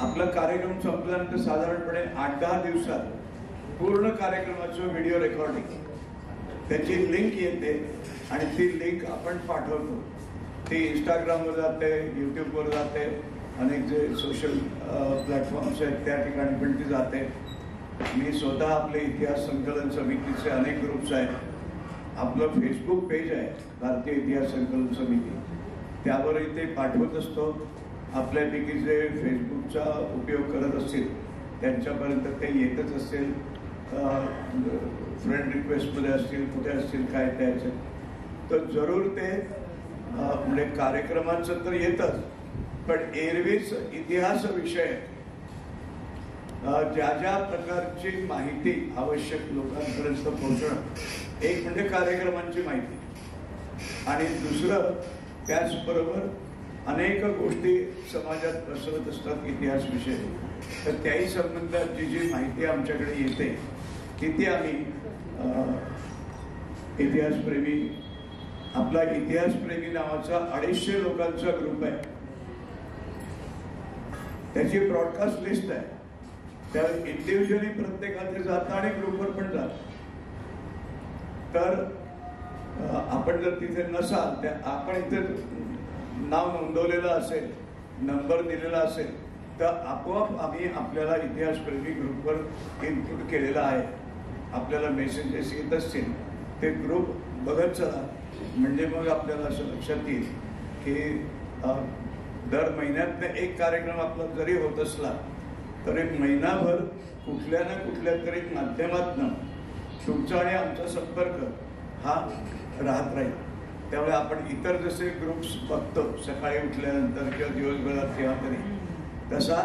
आपला कार्यक्रम संपल्यानंतर साधारणपणे 8-10 दिवसात पूर्ण कार्यक्रमाचं व्हिडिओ रेकॉर्डिंग त्याची लिंक येते आणि ती लिंक आपण पाठवतो. ती इंस्टाग्रामवर जाते, यूट्यूबवर जाते, अनेक जे सोशल प्लॅटफॉर्म्स आहेत त्या ठिकाणी पण ती जाते. मी स्वतः आपले इतिहास संकलन समितीचे अनेक ग्रुप्स आहेत. आपलं फेसबुक पेज आहे भारतीय इतिहास संकलन समिती, त्यावरही ते पाठवत असतो. आपल्यापैकी जे फेसबुकचा उपयोग करत असतील त्यांच्यापर्यंत ते येतच असेल. फ्रेंड रिक्वेस्टमध्ये असतील, कुठे असतील, काय द्यायचं तर जरूर ते म्हणजे कार्यक्रमाचं तर येतच, पण एरवीच इतिहास विषय ज्या ज्या प्रकारची माहिती आवश्यक लोकांपर्यंत पोहोचणं, एक म्हणजे कार्यक्रमांची माहिती आणि दुसरं त्याचबरोबर अनेक गोष्टी समाजात पसरत असतात इतिहास विषय. तर त्याही संबंधात जी जी माहिती आमच्याकडे येते ती आम्ही इतिहासप्रेमी, आपला इतिहासप्रेमी नावाचा 250 लोकांचा ग्रुप आहे, त्याची ब्रॉडकास्ट लिस्ट आहे. त्या इंडिव्हिज्युअली प्रत्येकाचे जातं आणि ग्रुपवर पण जात. तर आपण जर तिथे नसाल, त्या आपण इथे नाव नोंदवलेलं असेल, नंबर दिलेला असेल, तर आपोआप आम्ही आपल्याला इतिहासप्रेमी ग्रुपवर इनक्लूड केलेला आहे. आपल्याला मेसेजेस येत असतील ते ग्रुप बघत चला, म्हणजे मग आपल्याला असं लक्षात येईल की दर महिन्यातनं एक कार्यक्रम आपला जरी होत असला तरी महिनाभर कुठल्या ना कुठल्या तरी माध्यमातनं तुमचा आणि आमचा संपर्क हा राहत राहील. त्यामुळे आपण इतर जसे ग्रुप्स बघतो सकाळी उठल्यानंतर किंवा दिवसभरात केव्हा तरी, तसा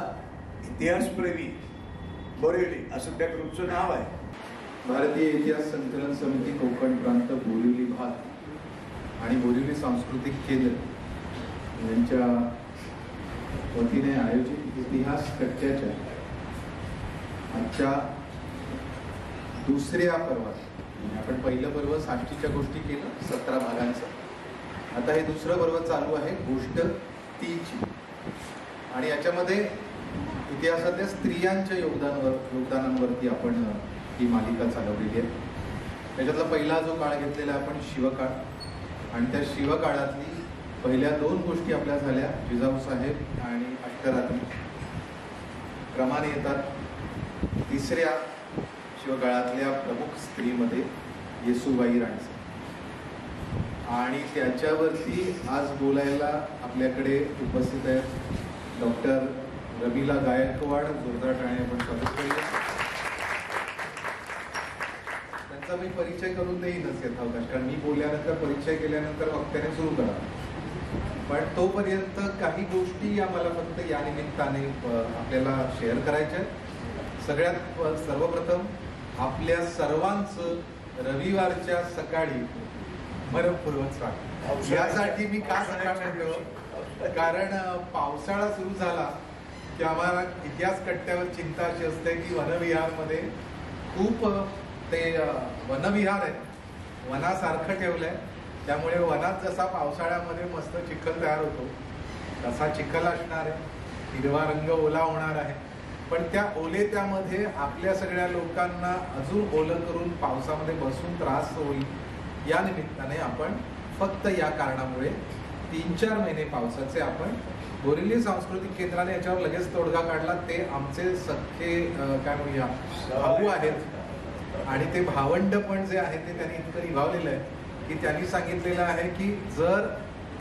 इतिहासप्रेमी बोरिवली असं त्या ग्रुपचं नाव आहे. भारतीय इतिहास संकलन समिती कोकण प्रांत बोरिवली भाग आणि बोरिवली सांस्कृतिक केंद्र यांच्या वतीने आयोजित इतिहास कट्ट्याच्या आजच्या दुसऱ्या पर्वात, आपण पहिलं पर्व साष्टीच्या गोष्टी केलं 17 भागांचं, आता हे दुसरं पर्व चालू आहे गोष्ट तीची. आणि याच्यामध्ये इतिहासातल्या स्त्रियांच्या योगदानांवरती आपण ही मालिका चालवलेली आहे. त्याच्यातला पहिला जो काळ घेतलेला आपण शिवकाळ, आणि त्या शिवकाळातली पहिल्या 2 गोष्टी आपल्या झाल्या जिजाऊ साहेब आणि अष्टरात्री. क्रमाने येतात तिसऱ्या शिवकाळातल्या प्रमुख स्त्रीमध्ये येसूबाई राणसे. आणि त्याच्यावरती आज बोलायला आपल्याकडे उपस्थित आहेत डॉक्टर रमिला गायकवाड. जोरदार टाळ्या आपण स्वागत करूया. त्यांचा मी परिचय करून देईनच यथावकाश, कारण मी बोलल्यानंतर परिचय केल्यानंतर वक्त्याने सुरू करा. पण तोपर्यंत काही गोष्टी मला फक्त या निमित्ताने आपल्याला शेअर करायच्या. सगळ्यात सर्वप्रथम आपल्या सर्वांचं रविवारच्या सकाळी मनपूर्वक स्वागत. यासाठी मी का सकाळ म्हणतो, कारण पावसाळा सुरू झाला की आम्हाला इतिहास कट्ट्यावर चिंता अशी असते की वनविहारमध्ये खूप ते वनविहार आहे, वनासारखं ठेवलंय, त्यामुळे वनात जसा पावसाळ्यामध्ये मस्त चिखल तयार होतो तसा चिखल असणार आहे, हिरवा रंग ओला होणार आहे. पण त्या ओलेत्यामध्ये आपल्या सगळ्या लोकांना अजून ओलं करून पावसामध्ये बसून त्रास होईल, या निमित्ताने आपण फक्त या कारणामुळे 3-4 महिने पावसाचे आपण बोरिवली सांस्कृतिक केंद्राने याच्यावर लगेच तोडगा काढला. ते आमचे सख्खे काय म्हणूया भाऊ आहेत, आणि ते भावंड पण जे आहे ते त्यांनी इतकं निभावलेलं आहे की त्यांनी सांगितलेलं आहे की जर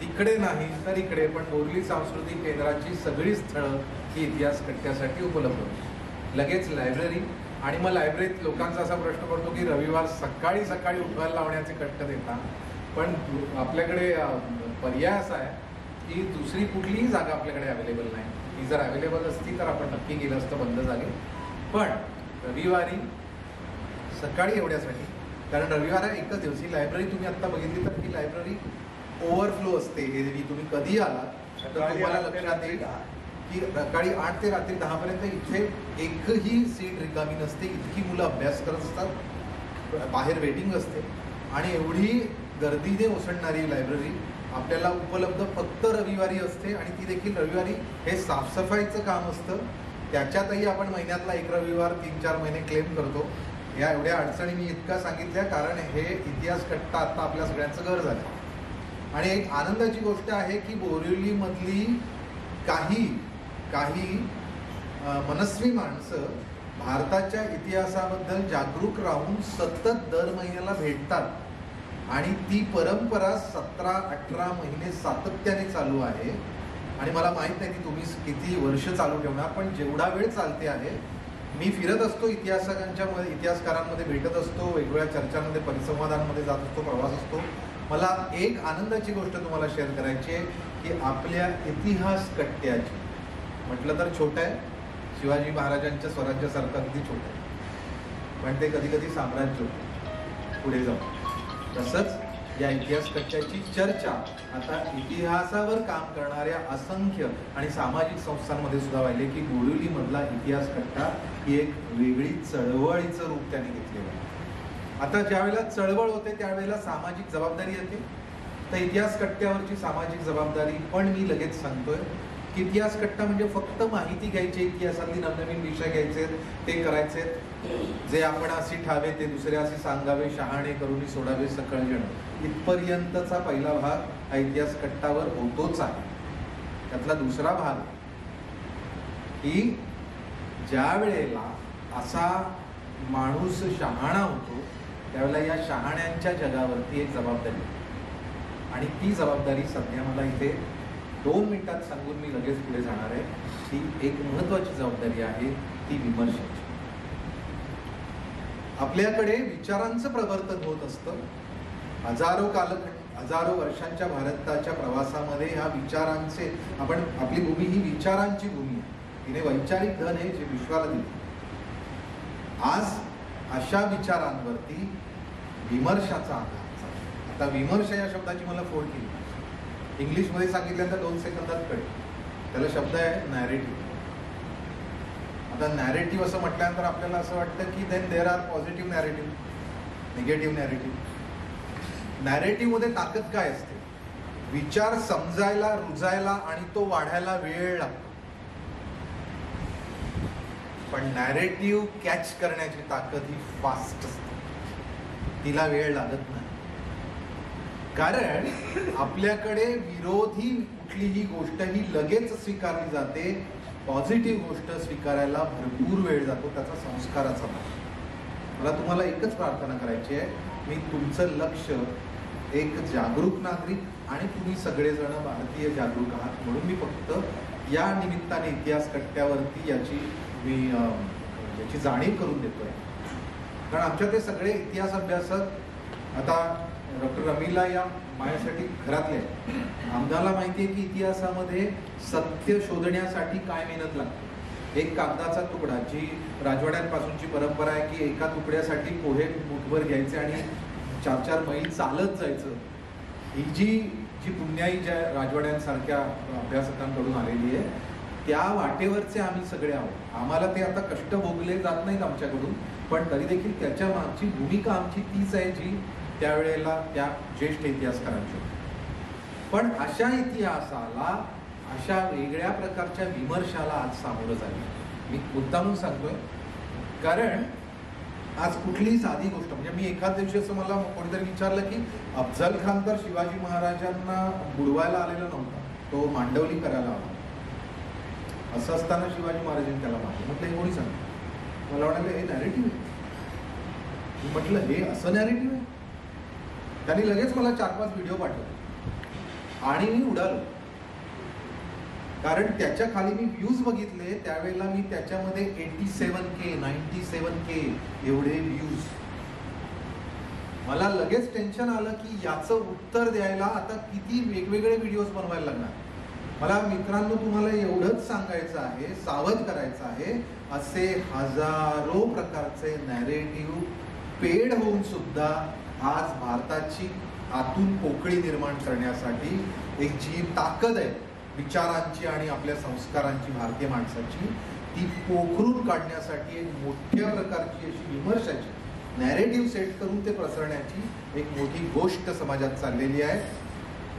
तिकडे नाही तर इकडे, पण बोरिवली सांस्कृतिक केंद्राची सगळी स्थळं ही इतिहास कट्ट्यासाठी उपलब्ध होती. लगेच लायब्ररी, आणि मग लायब्ररीत लोकांचा असा प्रश्न पडतो की रविवार सकाळी सकाळी उठवायला लावण्याचे कट्ट देतात, पण आपल्याकडे पर्याय असा आहे की दुसरी कुठलीही जागा आपल्याकडे अवेलेबल नाही. ती जर अवेलेबल असती तर आपण नक्की गेलं असतं, बंद झाली. पण रविवारी सकाळी एवढ्यासाठी, कारण रविवार हा एकच दिवस. ही लायब्ररी तुम्ही आत्ता बघितली तर ही लायब्ररी ओव्हरफ्लो असते. एरवी तुम्ही कधी आलात तर तुम्हाला लक्षात येईल की सकाळी 8 ते रात्री 10 पर्यंत इथे एकही सीट रिकामी नसते. इतकी मुलं अभ्यास करत असतात, बाहेर वेटिंग असते, आणि एवढी गर्दीने ओसंडणारी लायब्ररी आपल्याला उपलब्ध फक्त रविवारी असते. आणि ती देखील रविवारी हे साफसफाईचं काम असतं त्याच्यातही आपण महिन्यातला एक रविवार 3-4 महिने क्लेम करतो. या एवढ्या अडचणी मी इतका सांगितल्या कारण हे इतिहास कट्टा आता आपल्या सगळ्यांचं घर झालं. आणि एक आनंदाची गोष्ट आहे की बोरिवलीमधली काही मनस्वी माणसं भारताच्या इतिहासाबद्दल जागरूक राहून सतत दर महिन्याला भेटतात आणि ती परंपरा 17-18 महिने सातत्याने चालू आहे. आणि मला माहित नाही की तुम्ही किती वर्ष चालू ठेवणार, पण जेवढा वेळ चालते आहे. मी फिरत असतो, इतिहासकारांमध्ये भेटत असतो, वेगवेगळ्या चर्चांमध्ये परिसंवादांमध्ये जात असतो, प्रवास असतो. मला एक आनंदाची गोष्ट तुम्हाला शेअर करायची आहे की आपल्या इतिहास कट्ट्याची म्हटलं तर छोटं आहे, शिवाजी महाराजांच्या स्वराज्यासारखं अगदी छोटं आहे, पण ते कधी कधी साम्राज्य होतं पुढे जाऊन. तसंच या इतिहास कट्ट्याची चर्चा आता इतिहासावर काम करणाऱ्या असंख्य आणि सामाजिक संस्थांमध्ये सुद्धा व्हायले की बोरिवलीमधला इतिहास कट्टा ही एक वेगळी चळवळीचं रूप त्यांनी घेतलेलं आहे. आता ज्या वेळेला चळवळ होते त्यावेळेला सामाजिक जबाबदारी येते. तर इतिहास कट्ट्यावरची सामाजिक जबाबदारी पण मी लगेच सांगतोय की इतिहास कट्टा म्हणजे फक्त माहिती घ्यायची, इतिहासातली नवनवीन विषय घ्यायचे, ते करायचे, जे आपण अशी ठावे ते दुसरे असे सांगावे, शहाणे करून सोडावे सकळ जण, इथपर्यंतचा पहिला भाग हा इतिहास कट्टावर होतोच आहे. त्यातला दुसरा भाग की ज्या वेळेला असा माणूस शहाणा होतो त्यावेळेला या शहाण्यांच्या जगावरती एक जबाबदारी, आणि ती जबाबदारी सध्या मला इथे 2 मिनिटात सांगून मी लगेच पुढे जाणार आहे. ही एक महत्वाची जबाबदारी आहे, ती विमर्शाची. आपल्याकडे विचारांचं प्रवर्तन होत असतं. हजारो वर्षांच्या भारताच्या प्रवासामध्ये ह्या विचारांचे, आपली भूमी ही विचारांची भूमी आहे. तिने वैचारिक धन हे जे विश्वाला दिले. आज अशा विचारांवरती विमर्शाचा आधार. आता विमर्श या शब्दाची मला फोड केली, इंग्लिशमध्ये सांगितल्यानंतर 2 सेकंदात कळेल. त्याला शब्द आहे नॅरेटिव्ह. आता नॅरेटिव्ह असं म्हटल्यानंतर आपल्याला असं वाटतं की then there are positive narrative, negative narrative. नॅरेटिव्हमध्ये ताकद काय असते? विचार समजायला, रुजायला आणि तो वाढायला वेळ लागतो. पण नॅरेटिव्ह कॅच करण्याची ताकद ही फास्ट असते, तिला वेळ लागत नाही. कारण आपल्याकडे विरोधी कुठलीही गोष्ट ही लगेच स्वीकारली जाते, पॉझिटिव्ह गोष्ट स्वीकारायला भरपूर वेळ जातो. त्याचा संस्काराचा भाग. मला तुम्हाला एकच प्रार्थना करायची आहे, मी तुमचं लक्ष एक जागरूक नागरिक आणि तुम्ही सगळेजण भारतीय जागरूक आहात म्हणून मी फक्त या निमित्ताने इतिहास कट्ट्यावरती याची जाणीव करून देतोय. कारण आमच्या ते सगळे इतिहास अभ्यासक, आता डॉक्टर रमीला या माझ्यासाठी घरातले, आम्हाला माहिती आहे की इतिहासामध्ये सत्य शोधण्यासाठी काय मेहनत लागते. एक कागदाचा तुकडा, जी राजवाड्यांपासूनची परंपरा आहे की एका तुकड्यासाठी पोहे मुठभर घ्यायचे आणि 4-4 मैल चालत जायचं, ही जी पुण्याई ज्या राजवाड्यांसारख्या अभ्यासकांकडून आलेली आहे, त्या वाटेवरचे आम्ही सगळे आहोत. आम्हाला ते आता कष्ट भोगले जात नाहीत आमच्याकडून, पण तरी देखील त्याच्या मागची भूमिका आमची तीच आहे जी त्यावेळेला त्या ज्येष्ठ इतिहासकारांची. पण अशा इतिहासाला, अशा वेगळ्या प्रकारच्या विमर्शाला आज सामोरं झालं. मी मुद्दामून सांगतोय कारण आज कुठलीही साधी गोष्ट, म्हणजे मी एखाद दिवशी असं मला कोणीतरी विचारलं की अफजल खान तर शिवाजी महाराजांना बुडवायला आलेला नव्हता, तो मांडवली करायला आला. असं असताना शिवाजी महाराजांनी त्याला मारलं. म्हटलं हे कोणी सांग? मला म्हणाले हे नॅरेटिव्ह आहे. म्हटलं हे असं नॅरेटिव्ह आहे? त्यांनी लगेच मला 4-5 व्हिडिओ पाठवले आणि मी उडालो. कारण त्याच्या खाली मी व्ह्यूज बघितले, त्यावेळेला मी त्याच्यामध्ये 87K 97K एवढे व्ह्यूज. मला लगेच टेन्शन आलं की याचं उत्तर द्यायला आता किती वेगवेगळे व्हिडिओज बनवायला लागणार. मला मित्रांनो तुम्हाला एवढंच सांगायचं आहे, सावध करायचं आहे, असे हजारो प्रकारचे नॅरेटिव्ह पेड होऊन सुद्धा आज भारताची आतून पोकळी निर्माण करण्यासाठी एक जी ताकद आहे विचारांची आणि आपल्या संस्कारांची, भारतीय माणसाची, ती पोखरून काढण्यासाठी एक मोठ्या प्रकारची अशी विमर्शाची नॅरेटिव्ह सेट करून ते पसरण्याची एक मोठी गोष्ट समाजात चाललेली आहे.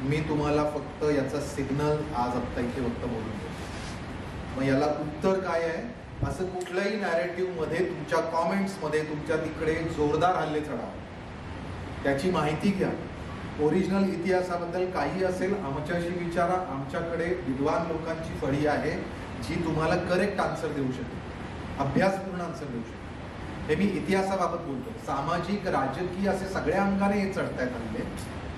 मी तुम्हाला फक्त याचा सिग्नल आज आत्ता इथे फक्त बोलून देतो. मग याला उत्तर काय आहे? असं कुठल्याही नॅरेटिव्हमध्ये तुमच्या कॉमेंट्समध्ये तुमच्या तिकडे जोरदार हल्ले चढा, त्याची माहिती घ्या. ओरिजिनल इतिहासाबद्दल काही असेल आमच्याशी विचारा. आमच्याकडे विद्वान लोकांची फळी आहे जी तुम्हाला करेक्ट आन्सर देऊ शकेल, अभ्यासपूर्ण आन्सर देऊ शकेल. हे मी इतिहासाबाबत बोलतो. सामाजिक राजकीय असे सगळ्या अंगाने हे चढत आहेत हल्ले,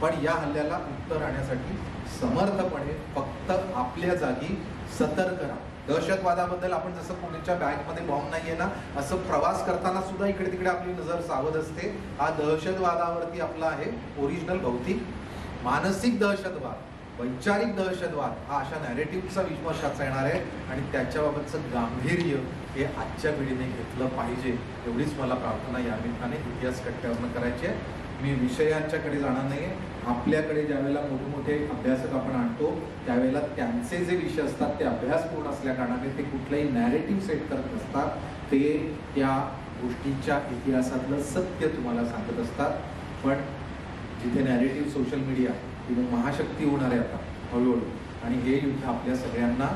पण या हल्ल्याला उत्तर आणण्यासाठी समर्थपणे फक्त आपल्या जागी सतर्क राहा. दहशतवादाबद्दल आपण जसं पुण्याच्या बॅगमध्ये बॉम्ब नाहीये ना, असं प्रवास करताना सुद्धा इकडे तिकडे आपली नजर सावध असते. हा दहशतवादावरती आपला आहे ओरिजिनल भौतिक, मानसिक दहशतवाद, वैचारिक दहशतवाद हा अशा नॅरेटिव्हचा विमर्शाचा येणार आहे. आणि त्याच्याबाबतचं गांभीर्य हे आजच्या पिढीने घेतलं पाहिजे, एवढीच मला प्रार्थना या निमित्ताने इतिहास कट्ट्यावरनं करायची आहे. मी विषयांच्याकडे जाणार नाहीये. आपल्याकडे ज्यावेळेला मोठमोठे अभ्यासक आपण आणतो त्यावेळेला त्यांचे जे विषय असतात ते अभ्यासपूर्ण असल्या कारणाने ते कुठलाही नॅरेटिव्ह सेट करत नसतात, ते त्या गोष्टीच्या इतिहासातलं सत्य तुम्हाला सांगत असतात. पण जिथे नॅरेटिव्ह सोशल मीडिया किंवा महाशक्ती होणार आहे आता हळूहळू, आणि हे युद्ध आपल्या सगळ्यांना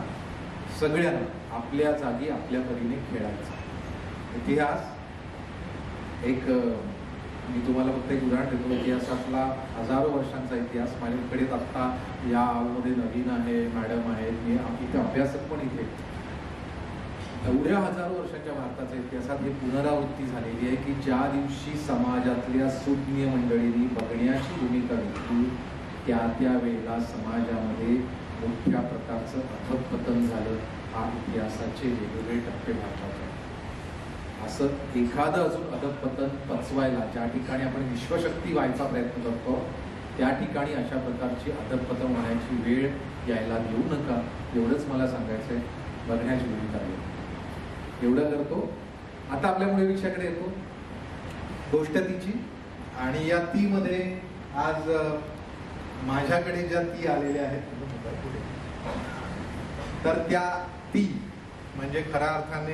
आपल्या जागी आपल्या परीने खेळायचा. इतिहास एक मी तुम्हाला फक्त एक उदाहरण देतो. इतिहासातला हजारो वर्षांचा इतिहास माझ्याकडेच आत्ता या हॉलमध्ये नवीन आहे, मॅडम आहेत, मी इथे अभ्यासक पण इथे. एवढ्या हजारो वर्षांच्या भारताच्या इतिहासात ही पुनरावृत्ती झालेली आहे की ज्या दिवशी समाजातल्या सुज्ञ मंडळींनी बघण्याची भूमिका घेतली त्या वेळेला समाजामध्ये मोठ्या प्रकारचं अधःपतन झालं. हा इतिहासाचे वेगवेगळे टप्पे भारतात आहेत. असं एखादं अजून अधःपतन पचवायला ज्या ठिकाणी आपण विश्वशक्ती व्हायचा प्रयत्न करतो त्या ठिकाणी अशा प्रकारची अधःपतन होण्याची वेळ यायला देऊ नका, एवढंच मला सांगायचं आहे. बघण्याची भूमिका आहे, एवढं करतो. आता आपल्या मुळे विषयाकडे येतो, गोष्ट तीची. आणि या ती मध्ये आज माझ्याकडे ज्या ती आलेल्या आहेत तर त्या ती म्हणजे खऱ्या अर्थाने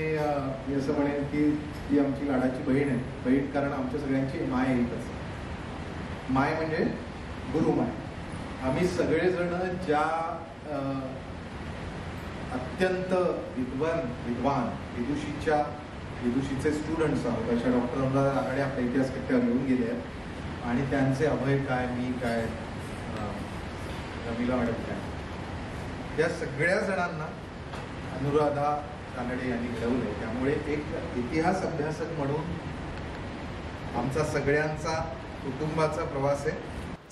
मी असं म्हणेन की ती आमची लाडाची बहीण आहे. बहीण कारण आमच्या सगळ्यांची माय एकच, माय म्हणजे गुरुमाय. आम्ही सगळेजण ज्या अत्यंत विद्वान विदुषीचे स्टुडंट्स आहोत अशा डॉक्टर अनुराधा रानडे आपल्या इतिहास कट्ट्यावर येऊन गेले आहेत. आणि त्यांचे अभय काय, मी काय, रमीला मॅडम काय, या सगळ्या जणांना अनुराधा कानडे यांनी घडवले. त्यामुळे एक इतिहास अभ्यासक म्हणून आमचा सगळ्यांचा कुटुंबाचा प्रवास आहे.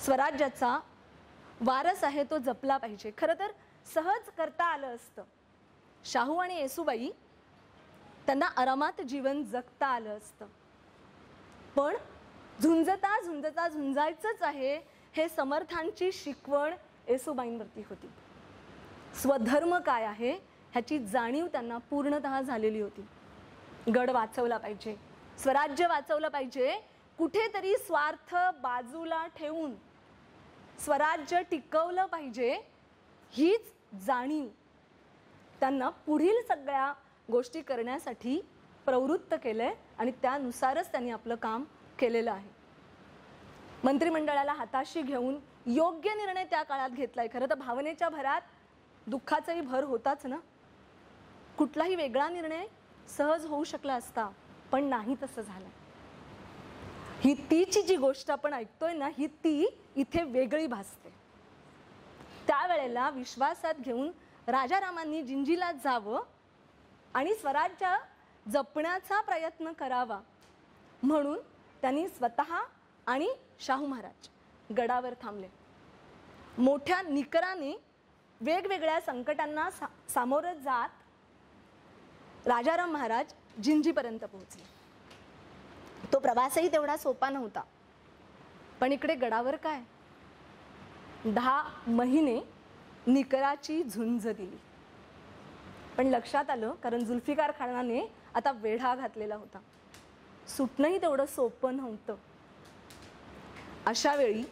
स्वराज्याचा वारस आहे तो जपला पाहिजे. खरं तर सहज करता आलं असतं. शाहू आणि येसूबाई त्यांना आरामात जीवन जगता आलं असतं, पण झुंजायचंच आहे हे समर्थांची शिकवण येसूबाईंवरती होती. स्वधर्म काय आहे ह्याची जाणीव त्यांना पूर्णतः झालेली होती. गड वाचवला पाहिजे, स्वराज्य वाचवलं पाहिजे, कुठेतरी स्वार्थ बाजूला ठेवून स्वराज्य टिकवलं पाहिजे, हीच जाणीव त्यांना पुढील सगळ्या गोष्टी करण्यासाठी प्रवृत्त केलंय आणि त्यानुसारच त्यांनी आपलं काम केलेलं आहे. मंत्रिमंडळाला हाताशी घेऊन योग्य निर्णय त्या काळात घेतलाय. खरं तर भावनेच्या भरात दुःखाचाही भर होताच ना. कुठलाही वेगळा निर्णय सहज होऊ शकला असता, पण नाही तसं झालं. ही तीची जी गोष्ट आपण ऐकतोय ना, ही ती इथे वेगळी भासते. त्यावेळेला विश्वासात घेऊन राजारामांनी जिंजीला जावं आणि स्वराज्य जपण्याचा प्रयत्न करावा म्हणून त्यांनी स्वतः आणि शाहू महाराज गडावर थांबले. मोठ्या निकराने वेगवेगळ्या संकटांना सामोरं जात राजाराम महाराज जिंजीपर्यंत पोहोचले. तो प्रवासही तेवढा सोपा नव्हता, पण इकडे गडावर काय 10 महिने निकराची झुंज दिली. पण लक्षात आलं, कारण जुल्फिकार खानाने आता वेढा घातलेला होता, सुटणंही तेवढं सोपं नव्हतं. अशा वेळी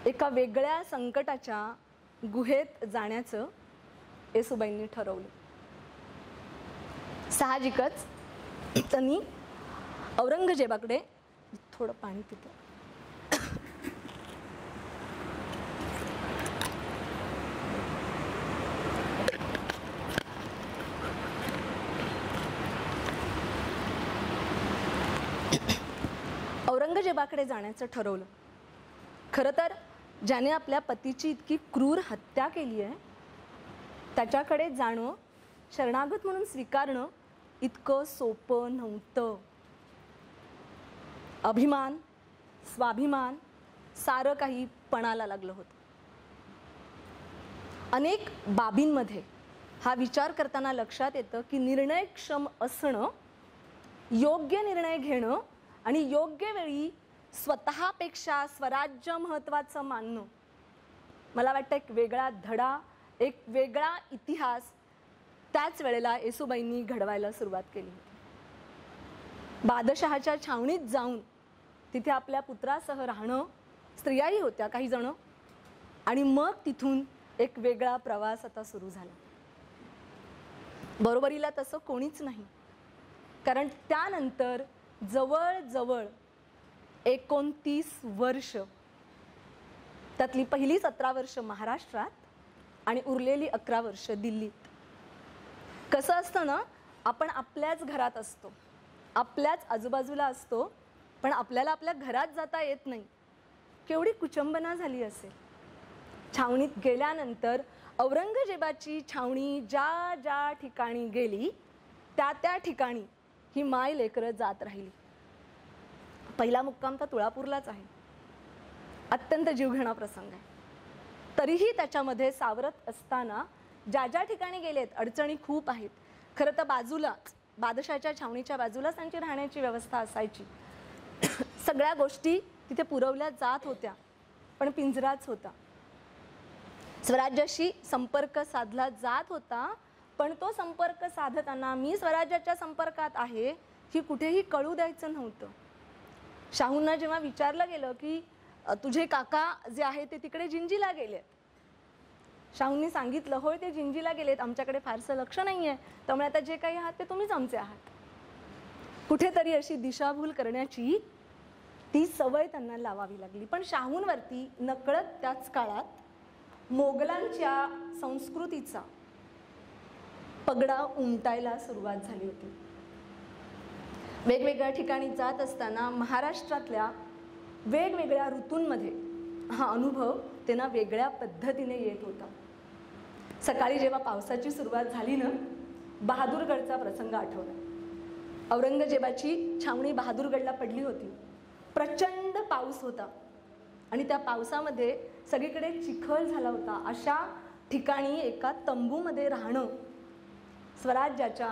एका वेगळ्या संकटाच्या गुहेत जाण्याचं येसूबाईंनी ठरवलं. साहजिकच त्यांनी औरंगजेबाकडे थोडं पाणी पितं. औरंगजेबाकडे जाण्याचं ठरवलं. खरं तर ज्याने आपल्या पतीची इतकी क्रूर हत्या केली आहे त्याच्याकडे जाणं, शरणागत म्हणून स्वीकारणं इतकं सोपं नव्हतं. अभिमान, स्वाभिमान सारं काही पणाला लागलं होतं. अनेक बाबींमध्ये हा विचार करताना लक्षात येतं की निर्णयक्षम असणं, योग्य निर्णय घेणं आणि योग्य वेळी स्वतःपेक्षा स्वराज्य महत्त्वाचं मानणं, मला वाटतं एक वेगळा धडा, एक वेगळा इतिहास त्याच वेळेला येसूबाईंनी घडवायला सुरुवात केली होती. बादशहाच्या छावणीत जाऊन तिथे आपल्या पुत्रासह राहणं, स्त्रियाही होत्या काही जण, आणि मग तिथून एक वेगळा प्रवास आता सुरू झाला. बरोबरीला तसं कोणीच नाही, कारण त्यानंतर जवळजवळ 29 वर्ष, त्यातली पहिली 17 वर्ष महाराष्ट्रात आणि उरलेली 11 वर्ष दिल्लीत. कसं असतं ना, आपण आपल्याच घरात असतो, आपल्याच आजूबाजूला असतो, पण आपल्याला आपल्या घरात जाता येत नाही. केवढी कुचंबना झाली असेल. छावणीत गेल्यानंतर औरंगजेबाची छावणी ज्या ज्या ठिकाणी गेली त्या ठिकाणी ही माय लेकरं जात राहिली. पहिला मुक्काम तर तुळापूरलाच आहे. अत्यंत जीवघेणा प्रसंग आहे. तरीही त्याच्यामध्ये सावरत असताना ज्या ज्या ठिकाणी गेलेत अडचणी खूप आहेत. खरं तर बाजूलाच, बादशाच्या छावणीच्या बाजूलाच त्यांची राहण्याची व्यवस्था असायची. सगळ्या गोष्टी तिथे पुरवल्या जात होत्या, पण पिंजराच होता. स्वराज्याशी संपर्क साधला जात होता, पण तो संपर्क साधताना मी स्वराज्याच्या संपर्कात आहे ही कुठेही कळू द्यायचं नव्हतं. शाहूंना जेव्हा विचारलं गेलं की तुझे काका जे आहे ते तिकडे जिंजीला गेलेत, शाहूंनी सांगितलं होय ते जिंजीला गेलेत, आमच्याकडे फारसं लक्ष नाही आहे, त्यामुळे आता जे काही आहात ते तुम्हीच आमचे आहात. कुठेतरी अशी दिशाभूल करण्याची ती सवय त्यांना लावावी लागली. पण शाहूंवरती नकळत त्याच काळात मोगलांच्या संस्कृतीचा पगडा उमटायला सुरुवात झाली होती. वेगवेगळ्या ठिकाणी जात असताना महाराष्ट्रातल्या वेगवेगळ्या ऋतूंमध्ये हा अनुभव त्यांना वेगळ्या पद्धतीने येत होता. सकाळी जेव्हा पावसाची सुरुवात झाली ना, बहादूरगडचा प्रसंग आठवला. औरंगजेबाची छावणी बहादूरगडला पडली होती. प्रचंड पाऊस होता आणि त्या पावसामध्ये सगळीकडे चिखल झाला होता. अशा ठिकाणी एका तंबूमध्ये राहणं स्वराज्याच्या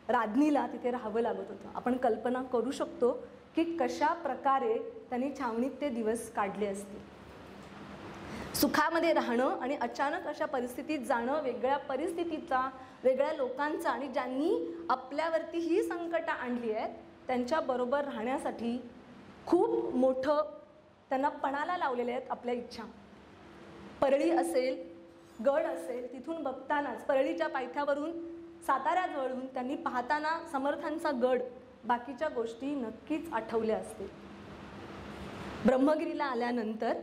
राज्ञीला तिथे राहावं लागत होतं. आपण कल्पना करू शकतो की कशा प्रकारे त्यांनी छावणीत ते दिवस काढले असतील. सुखामध्ये राहणं आणि अचानक अशा परिस्थितीत जाणं, वेगळ्या परिस्थितीचा, वेगळ्या लोकांचा, आणि ज्यांनी आपल्यावरती ही संकटं आणली आहेत त्यांच्याबरोबर राहण्यासाठी खूप मोठं त्यांना पणाला लावलेले आहेत आपल्या इच्छा. परळी असेल, गड असेल, तिथून बघतानाच परळीच्या पायथ्यावरून साताऱ्याजवळून त्यांनी पाहताना समर्थांचा गड, बाकीच्या गोष्टी नक्कीच आठवल्या असतील. ब्रह्मगिरीला आल्यानंतर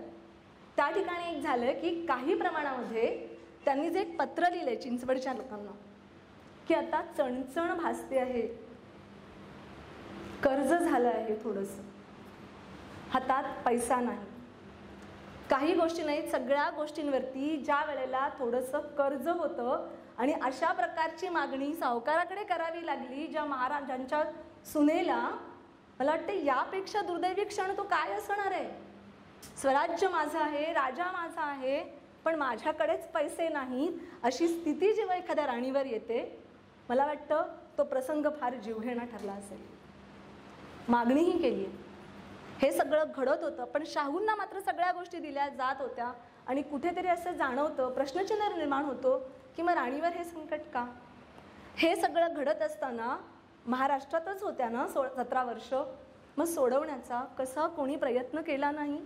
त्या ठिकाणी एक झालं की काही प्रमाणामध्ये त्यांनी जे एक पत्र लिहिले चिंचवडच्या लोकांना की आता चणचण भासते आहे, कर्ज झालं आहे, थोडंसं हातात पैसा नाही, काही गोष्टी नाहीत, सगळ्या गोष्टींवरती ज्या वेळेला थोडंसं कर्ज होतं आणि अशा प्रकारची मागणी सावकाराकडे करावी लागली, ज्या महाराजांच्या सुनेला, मला वाटतं यापेक्षा दुर्दैवी क्षण तो काय असणार आहे. स्वराज्य माझं आहे, राजा माझा आहे, पण माझ्याकडेच पैसे नाहीत, अशी स्थिती जेव्हा एखाद्या राणीवर येते, मला वाटतं तो प्रसंग फार जीवघेणा ठरला असेल. मागणीही केली, हे सगळं घडत होतं, पण शाहूंना मात्र सगळ्या गोष्टी दिल्या जात होत्या. आणि कुठेतरी असं जाणवतं, प्रश्नचिन्ह निर्माण होतो की मग राणीवर हे संकट का. हे सगळं घडत असताना महाराष्ट्रातच होत्या ना 17 वर्ष, मग सोडवण्याचा कसा कोणी प्रयत्न केला नाही.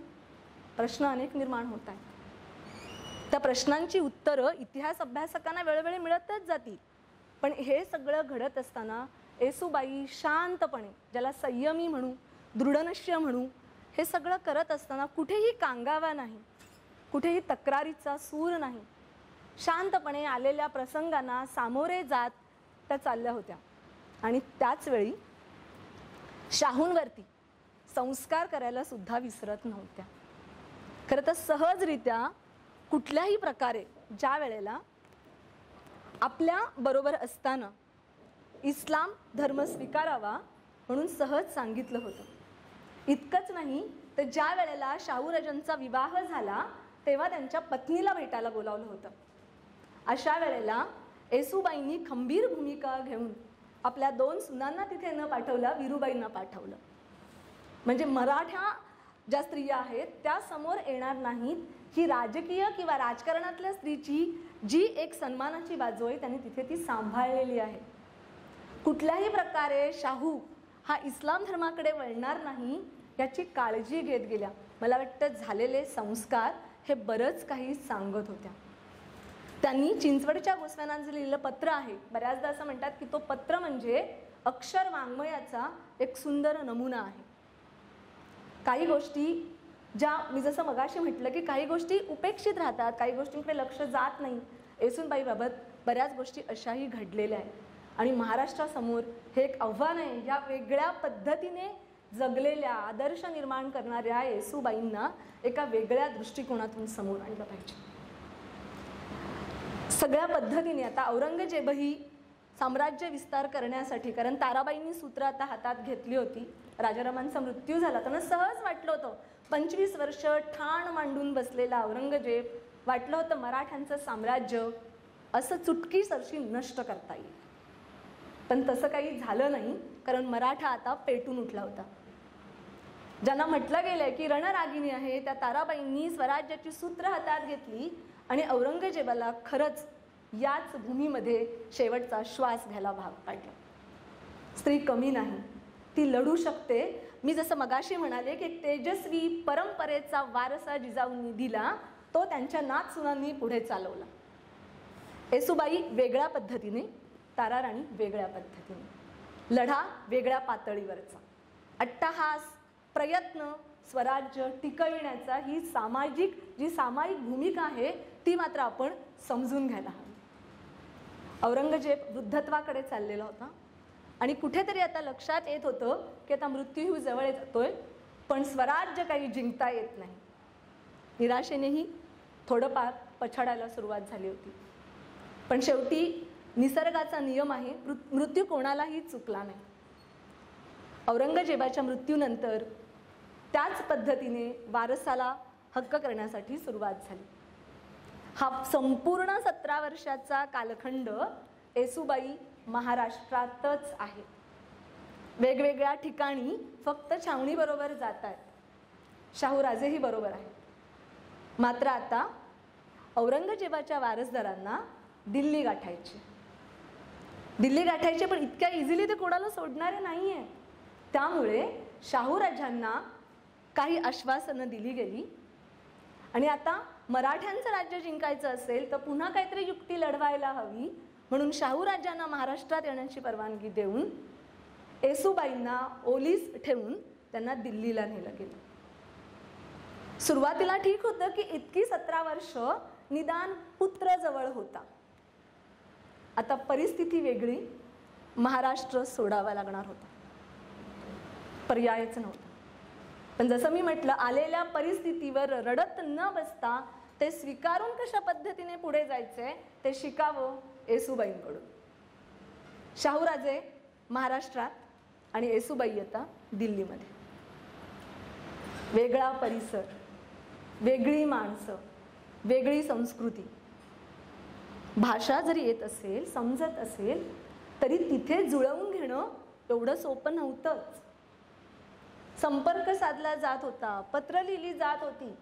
प्रश्न अनेक निर्माण होत आहेत. त्या प्रश्नांची उत्तरं इतिहास अभ्यासकांना वेळोवेळी मिळतच जातील, पण हे सगळं घडत असताना येसूबाई शांतपणे, ज्याला संयमी म्हणू, दृढनिश्चय म्हणू, हे सगळं करत असताना कुठेही कांगावा नाही, कुठेही तक्रारीचा सूर नाही, शांतपणे आलेल्या प्रसंगांना सामोरे जात त्या चालल्या होत्या. आणि त्याच वेळी शाहूंवरती संस्कार करायला सुद्धा विसरत नव्हत्या. खरं तर सहजरित्या कुठल्याही प्रकारे ज्या वेळेला आपल्या बरोबर असताना इस्लाम धर्म स्वीकारावा म्हणून सहज सांगितलं होतं. इतकंच नाही तर ज्या वेळेला शाहूराजांचा विवाह झाला तेव्हा त्यांच्या पत्नीला भेटायला बोलावलं होतं. अशा वेळेला येसूबाईंनी खंबीर भूमिका घेऊन आपल्या 2 सुनांना तिथे न पाठवला वीरूबाईंना पाठवलं. म्हणजे मराठा ज्या स्त्रिया आहेत त्या समोर येणार नाहीत ही राजकीय किंवा राजकारणातल्या स्त्रीची जी एक सन्मानाची बाजू आहे त्यांनी तिथे ती सांभाळलेली आहे. कुठल्याही प्रकारे शाहू हा इस्लाम धर्माकडे वळणार नाही याची काळजी घेत गेल्या. मला वाटतं झालेले संस्कार हे बरंच काही सांगत होत्या. त्यांनी चिंचवडच्या गोस्वामींचं लिहिलेलं पत्र आहे. बऱ्याचदा असं म्हणतात की तो पत्र म्हणजे अक्षर वाङ्मयाचा एक सुंदर नमुना आहे. काही गोष्टी ज्या मी जसं मगाशी म्हटलं की काही गोष्टी उपेक्षित राहतात, काही गोष्टींकडे लक्ष जात नाही. येसूबाईबाबत बऱ्याच गोष्टी अशाही घडलेल्या आहेत आणि महाराष्ट्रासमोर हे एक आव्हान आहे. या वेगळ्या पद्धतीने जगलेल्या आदर्श निर्माण करणाऱ्या येसूबाईंना एका वेगळ्या दृष्टिकोनातून समोर आणलं पाहिजे. सगळ्या पद्धतीने आता औरंगजेबही साम्राज्य विस्तार करण्यासाठी, कारण ताराबाईंनी सूत्र आता हातात घेतली होती, राजारामांचा मृत्यू झाला, त्यांना सहज वाटलं होतं 25 वर्ष ठाण मांडून बसलेला औरंगजेब वाटलं होतं मराठ्यांचं साम्राज्य असं चुटकीसरशी नष्ट करता येईल. पण तसं काही झालं नाही, कारण मराठा आता पेटून उठला होता. ज्यांना म्हटलं गेलंय की रणरागिणी आहे त्या ताराबाईंनी स्वराज्याची सूत्र हातात घेतली आणि औरंगजेबाला खरंच याच भूमीमध्ये शेवटचा श्वास घ्यायला भाग पाडला. स्त्री कमी नाही, ती लढू शकते. मी जसं मगाशी म्हणाले की तेजस्वी परंपरेचा वारसा जिजाऊंनी दिला, तो त्यांच्या नातसुनांनी पुढे चालवला. येसूबाई वेगळ्या पद्धतीने, ताराराणी वेगळ्या पद्धतीने, लढा वेगळ्या पातळीवरचा, अट्टहास, प्रयत्न, स्वराज्य टिकविण्याचा ही जी सामायिक भूमिका आहे ती मात्र आपण समजून घ्यायला हवी. औरंगजेब वृद्धत्वाकडे चाललेला होता आणि कुठेतरी आता लक्षात येत होतं की आता मृत्यू जवळ येतोय, पण स्वराज्य काही जिंकता येत नाही. निराशेनेही थोडंफार पछाडायला सुरुवात झाली होती. पण शेवटी निसर्गाचा नियम आहे, मृत्यू कोणालाही चुकला नाही. औरंगजेबाच्या मृत्यूनंतर त्याच पद्धतीने वारसाला हक्क करण्यासाठी सुरुवात झाली. हा संपूर्ण 17 वर्षाचा कालखंड येसूबाई महाराष्ट्रातच आहे. वेगवेगळ्या ठिकाणी फक्त छावणीबरोबर जात आहेत, शाहूराजेही बरोबर आहेत. मात्र आता औरंगजेबाच्या वारसदारांना दिल्ली गाठायची, पण इतक्या इझिली ते कोणाला सोडणारे नाही आहे. त्यामुळे शाहूराजांना काही आश्वासनं दिली गेली आणि आता मराठ्यांचं राज्य जिंकायचं असेल तर पुन्हा काहीतरी युक्ती लढवायला हवी, म्हणून शाहूराजांना महाराष्ट्रात येण्याची परवानगी देऊन येसूबाईंना ओलीस ठेवून त्यांना दिल्लीला नेलं गेलं. सुरुवातीला ठीक होतं की इतकी 17 वर्ष निदान पुत्र जवळ होता. आता परिस्थिती वेगळी, महाराष्ट्र सोडावा लागणार होता, पर्यायच नव्हता. पण जसं मी म्हटलं, आलेल्या परिस्थितीवर रडत न बसता ते स्वीकारून कशा पद्धतीने पुढे जायचंय ते शिकावं येसूबाईंकडून. शाहूराजे महाराष्ट्रात आणि येसूबाई आता दिल्लीमध्ये. वेगळा परिसर, वेगळी माणसं, वेगळी संस्कृती. भाषा जरी येत असेल, समजत असेल, तरी तिथे जुळवून घेणं एवढं सोपं नव्हतंच. संपर्क साधला जात होता, पत्र लिहिली जात होती,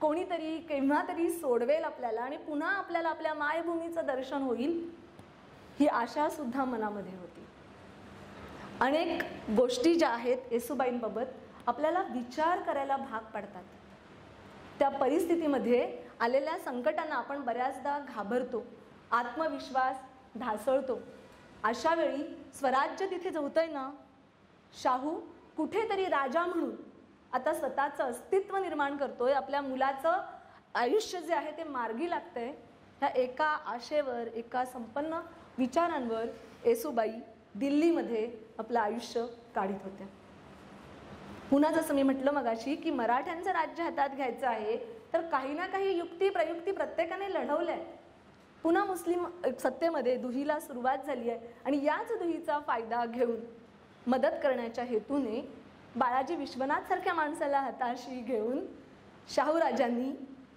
कोणीतरी केव्हा तरी सोडवेल आपल्याला आणि पुन्हा आपल्याला आपल्या मायभूमीचं दर्शन होईल ही आशा सुद्धा मनामध्ये होती. अनेक गोष्टी ज्या आहेत येसूबाईंबाबत आपल्याला विचार करायला भाग पडतात. त्या परिस्थितीमध्ये आलेल्या संकटांना आपण बऱ्याचदा घाबरतो, आत्मविश्वास ढासळतो. अशा वेळी स्वराज्य तिथे जवतंय ना, शाहू कुठेतरी राजा म्हणून आता स्वतःचं अस्तित्व निर्माण करतोय, आपल्या मुलाचं आयुष्य जे आहे ते मार्गी लागतंय, ह्या एका आशेवर, एका संपन्न विचारांवर येसूबाई दिल्लीमध्ये आपलं आयुष्य काढीत होत्या. पुन्हा जसं मी म्हटलं मगाशी की मराठ्यांचं राज्य हातात घ्यायचं आहे तर काही ना काही युक्ती प्रयुक्ती प्रत्येकाने लढवल्या आहेत. पुन्हा मुस्लिम सत्तेमध्ये दुहीला सुरुवात झाली आहे आणि याच दुहीचा फायदा घेऊन मदत करण्याच्या हेतूने बाळाजी विश्वनाथ सारख्या माणसाला हाताशी घेऊन शाहूराजांनी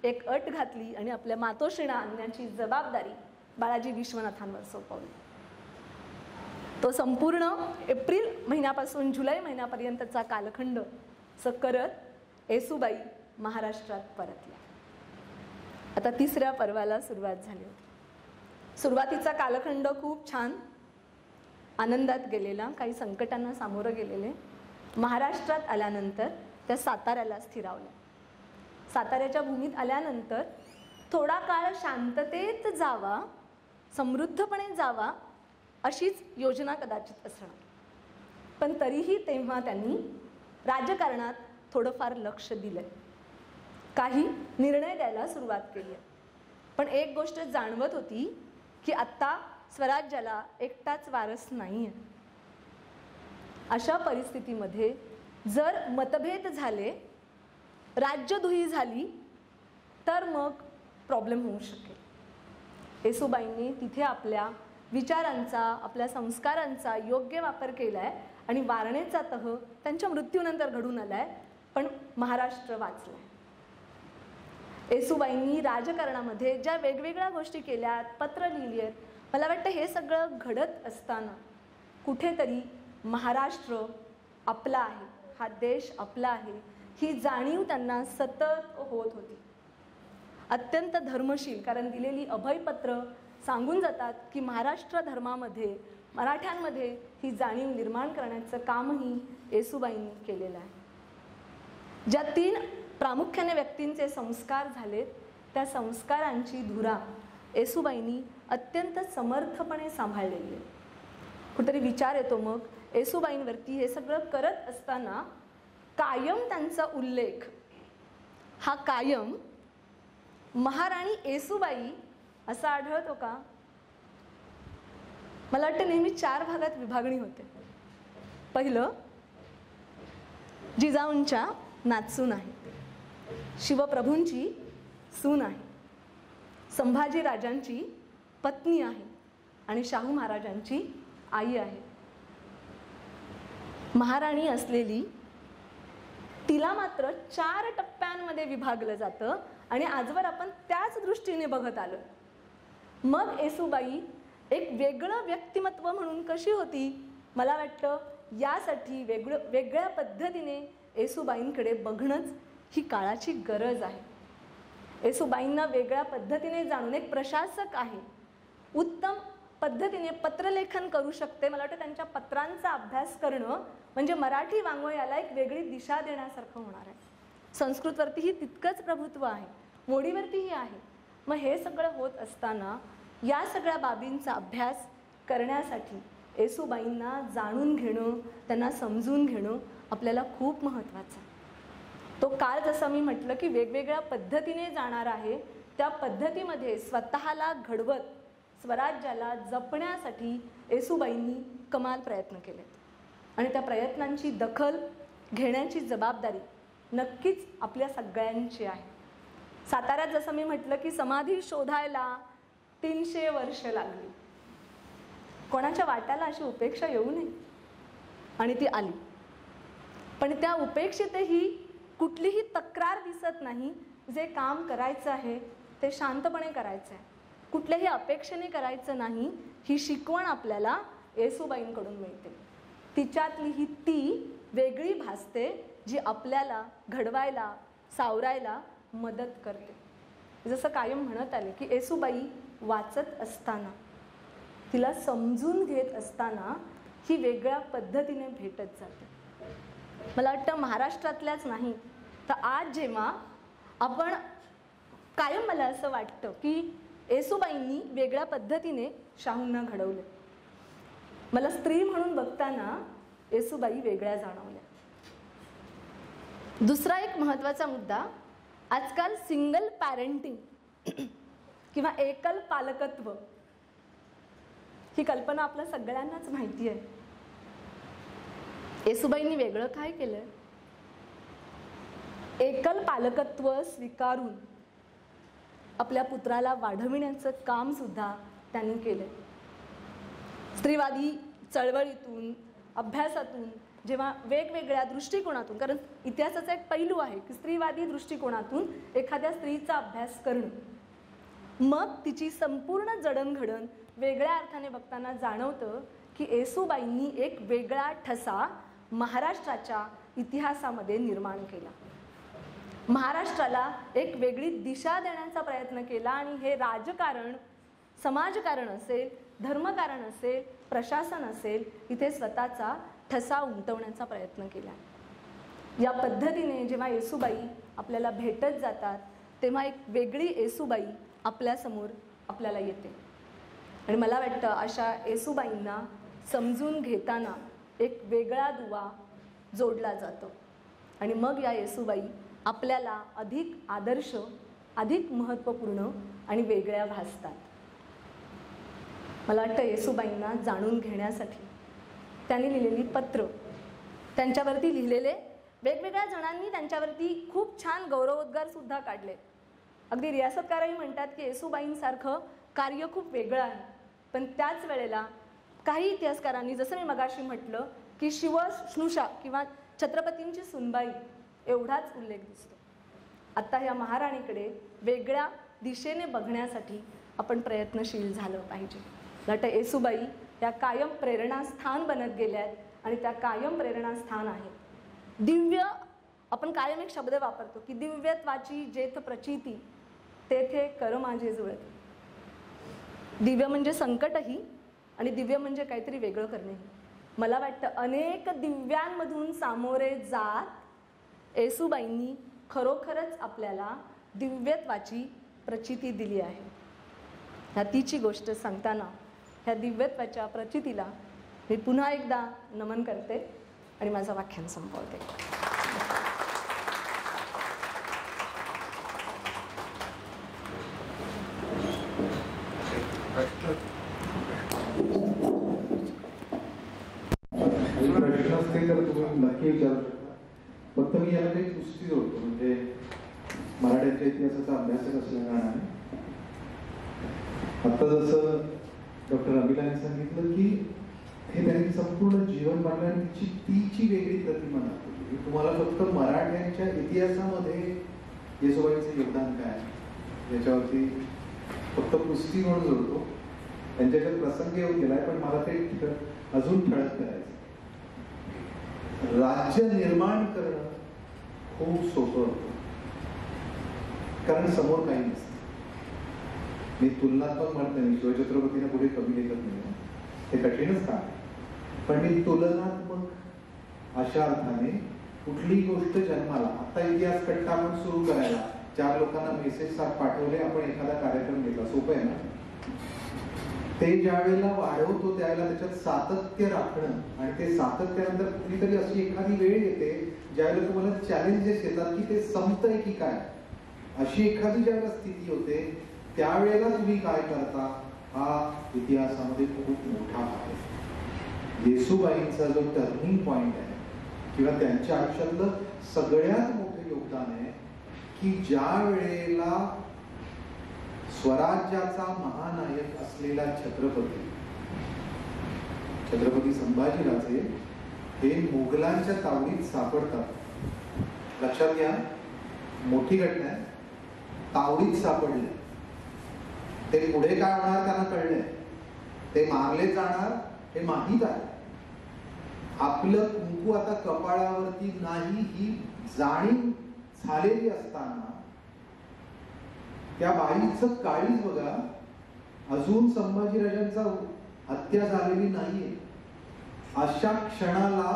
एक अट घातली आणि आपल्या मातोश्रीणा आणण्याची जबाबदारी बाळाजी विश्वनाथांवर सोपवली. तो संपूर्ण एप्रिल महिन्यापासून जुलै महिन्यापर्यंतचा कालखंड करत येसूबाई महाराष्ट्रात परतल्या. आता तिसऱ्या पर्वाला सुरुवात झाली होती. सुरुवातीचा कालखंड खूप छान आनंदात गेलेला, काही संकटांना सामोरं गेलेले. महाराष्ट्रात आल्यानंतर त्या साताऱ्याला स्थिरावल्या. साताऱ्याच्या भूमीत आल्यानंतर थोडा काळ शांततेत जावा, समृद्धपणे जावा अशीच योजना कदाचित असणार. पण तरीही तेव्हा त्यांनी राजकारणात थोडंफार लक्ष दिलं, काही निर्णय द्यायला सुरुवात केली. पण एक गोष्ट जाणवत होती की आत्ता स्वराज्याला एकटाच वारस नाही आहे. अशा परिस्थितीमध्ये जर मतभेद झाले, राज्यदुही झाली तर मग प्रॉब्लेम होऊ शकेल. येसूबाईंनी तिथे आपल्या विचारांचा, आपल्या संस्कारांचा योग्य वापर केला आहे आणि वारणेचा तह त्यांच्या मृत्यूनंतर घडून आला आहे, पण महाराष्ट्र वाचला आहे. येसूबाईंनी राजकारणामध्ये ज्या वेगवेगळ्या गोष्टी केल्यात, पत्र लिहिली आहेत, मला वाटतं हे सगळं घडत असताना कुठेतरी महाराष्ट्र आपला आहे, हा देश आपला आहे, ही जाणीव त्यांना सतत होत होती. अत्यंत धर्मशील, कारण दिलेली अभयपत्र सांगून जातात की महाराष्ट्र धर्मामध्ये, मराठ्यांमध्ये ही जाणीव निर्माण करण्याचं कामही येसूबाईंनी केलेलं आहे. ज्या 3 प्रामुख्याने व्यक्तींचे संस्कार झालेत, त्या संस्कारांची धुरा येसूबाईंनी अत्यंत समर्थपणे सांभाळलेली आहे. कुठेतरी विचार येतो मग येसूबाईंवरती हे सगळं करत असताना कायम त्यांचा उल्लेख हा कायम महाराणी येसूबाई असा आढळतो का? मला वाटतं नेहमी 4 भागात विभागणी होते. पहिलं, जिजाऊंच्या नातसून आहे, शिवप्रभूंची सून आहे, संभाजी राजांची पत्नी आहे आणि शाहू महाराजांची आई आहे. महाराणी असलेली तिला मात्र 4 टप्प्यांमध्ये विभागलं जातं आणि आजवर आपण त्याच दृष्टीने बघत आलो. मग येसूबाई एक वेगळं व्यक्तिमत्व म्हणून कशी होती? मला वाटतं यासाठी वेगळ्या पद्धतीने येसूबाईंकडे बघणंच ही काळाची गरज आहे. येसूबाईंना वेगळ्या पद्धतीने जाणून, एक प्रशासक आहे, उत्तम पद्धतीने पत्रलेखन करू शकते. मला वाटतं त्यांच्या पत्रांचा अभ्यास करणं म्हणजे मराठी वाङ्मयाला एक वेगळी दिशा देण्यासारखं होणार आहे. संस्कृतवरतीही तितकंच प्रभुत्व आहे, मोडीवरतीही आहे. मग हे सगळं होत असताना या सगळ्या बाबींचा अभ्यास करण्यासाठी येसूबाईंना जाणून घेणं, त्यांना समजून घेणं आपल्याला खूप महत्त्वाचं आहे. तो काळ जसं मी म्हटलं की वेगवेगळ्या पद्धतीने जाणार आहे, त्या पद्धतीमध्ये स्वतःला घडवत स्वराज्याला जपण्यासाठी येसूबाईंनी कमाल प्रयत्न केले आणि त्या प्रयत्नांची दखल घेण्याची जबाबदारी नक्कीच आपल्या सगळ्यांची आहे. साताऱ्यात जसं मी म्हटलं की समाधी शोधायला 300 वर्ष लागली. कोणाच्या वाट्याला अशी उपेक्षा येऊ नये आणि ती आली. पण त्या उपेक्षेतही कुठलीही तक्रार दिसत नाही. जे काम करायचं आहे ते शांतपणे करायचं आहे, कुठल्याही अपेक्षेने करायचं नाही. ही शिकवण आपल्याला येसूबाईंकडून मिळते. तिच्यातली ही ती वेगळी भासते जी आपल्याला घडवायला, सावरायला मदत करते. जसं कायम म्हणत आले की येसूबाई वाचत असताना, तिला समजून घेत असताना ही वेगळ्या पद्धतीने भेटत जाते. मला वाटतं महाराष्ट्रातल्याच नाही तर आज जेव्हा आपण कायम, मला असं वाटतं की येसूबाईंनी वेगळ्या पद्धतीने शाहूंना घडवले. मला स्त्री म्हणून बघताना येसूबाई वेगळ्या जाणवल्या. दुसरा एक महत्त्वाचा मुद्दा, आजकाल सिंगल पॅरेंटिंग किंवा एकल पालकत्व ही कल्पना आपल्या सगळ्यांनाच माहिती आहे. येसूबाईंनी वेगळं काय केलंय? एकल पालकत्व स्वीकारून आपल्या पुत्राला वाढविण्याचं काम सुद्धा त्यांनी केलं. स्त्रीवादी चळवळीतून, अभ्यासातून, जेव्हा वेगवेगळ्या दृष्टिकोनातून, कारण इतिहासाचा एक पैलू आहे की स्त्रीवादी दृष्टिकोनातून एखाद्या स्त्रीचा अभ्यास करणं, मग तिची संपूर्ण जडणघडण वेगळ्या अर्थाने बघताना जाणवतं की येसूबाईंनी एक वेगळा ठसा महाराष्ट्राच्या इतिहासामध्ये निर्माण केला. महाराष्ट्राला एक वेगळी दिशा देण्याचा प्रयत्न केला आणि हे राजकारण, समाजकारण असेल, धर्मकारण असेल, प्रशासन असेल, इथे स्वतःचा ठसा उमटवण्याचा प्रयत्न केला. या पद्धतीने जेव्हा येसूबाई आपल्याला भेटत जातात तेव्हा एक वेगळी येसूबाई आपल्यासमोर आपल्याला येते. आणि मला वाटतं अशा येसूबाईंना समजून घेताना एक वेगळा दुवा जोडला जातो आणि मग या येसूबाई आपल्याला अधिक आदर्श, अधिक महत्त्वपूर्ण आणि वेगळ्या भासतात. मला वाटतं येसूबाईंना जाणून घेण्यासाठी त्यांनी लिहिलेली पत्र, त्यांच्यावरती लिहिलेले वेगवेगळ्या जणांनी त्यांच्यावरती खूप छान गौरवोद्गारसुद्धा काढले. अगदी रियासतकारही म्हणतात की येसूबाईंसारखं कार्य खूप वेगळं आहे. पण त्याच वेळेला काही इतिहासकारांनी, जसं मी मगाशी म्हटलं की शिवस्नुषा किंवा छत्रपतींची सुनबाई एवढाच उल्लेख दिसतो. आत्ता ह्या महाराणीकडे वेगळ्या दिशेने बघण्यासाठी आपण प्रयत्नशील झालं पाहिजे. वाटतं येसूबाई त्या कायम प्रेरणास्थान बनत गेल्या आहेत आणि त्या कायम प्रेरणास्थान आहेत. दिव्य, आपण कायम एक शब्द वापरतो की दिव्यत्वाची जेथ प्रचिती तेथे कर माझे जुळते. दिव्य म्हणजे संकटही आणि दिव्य म्हणजे काहीतरी वेगळं करणेही. मला वाटतं अनेक दिव्यांमधून सामोरे जात येसूबाईंनी खरोखरच आपल्याला दिव्यत्वाची प्रचिती दिली आहे. ह्या तिची गोष्ट सांगताना ह्या दिव्यत्वाच्या प्रचितीला मी पुन्हा एकदा नमन करते आणि माझं व्याख्यान संपवते. प्रश्न असतील तर तुम्ही नक्की विचारू शकता. फक्त मी याला काही पुष्टी जोडतो, म्हणजे मराठ्याच्या इतिहासाचा अभ्यासक असल्याकारणाने आता जसं डॉक्टर अभिलांनी सांगितलं की हे त्यांनी संपूर्ण जीवन मांडलं आणि तिची वेगळी प्रतिमा दाखवली. तुम्हाला फक्त मराठ्यांच्या इतिहासामध्ये येसूबाईंचं योगदान काय याच्यावरती फक्त पुस्ती म्हणून जोडतो. त्यांच्याकडे प्रसंग येऊन गेलाय, पण मला ते अजून ठळक करायचं. राज्य निर्माण करणं खूप सोपं होतं, कारण समोर काही नसतं. मी तुलनात्मक म्हणत नाही, शिवछत्रपतीने पुढे कमी लेखत नाही, हे कठीणच काम. पण मी तुलनात्मक अशा अर्थाने कुठली गोष्ट जन्माला, आता इतिहास कट्टा आपण सुरू करायला 4 लोकांना मेसेज पाठवले, आपण एखादा कार्यक्रम घेतला, सोपं आहे ना. ते ज्या वेळेला वाढवतो त्यावेळेला त्याच्यात सातत्य राखणं आणि ते सातत्यानंतर कुठलीतरी अशी एखादी वेळ येते ज्यावेळेला तुम्हाला चॅलेंजेस येतात की ते संपतंय की काय, अशी एखादी ज्यावेळेला स्थिती होते त्यावेळेला तुम्ही काय करता, हा इतिहासामध्ये खूप मोठा भाग आहे. येसूबाईंचा जो टर्निंग पॉइंट आहे किंवा त्यांच्या आयुष्यातलं सगळ्यात मोठं योगदान आहे की ज्या वेळेला स्वराज्याचा महानायक असलेला छत्रपती संभाजीराजे हे मोगलांच्या तावडीत सापडतात. लक्षात घ्या, मोठी घटना आहे. तावडीत सापडले, ते पुढे काय होणार त्यांना कळलंय, ते मारले जाणार हे माहीत आहे. आपलं कुंकू आता कपाळावरती नाही ही जाणीव झालेली असताना त्या बाईचं काळीज बघा, अजून संभाजीराजांचा हत्या झालेली नाहीये. अशा क्षणाला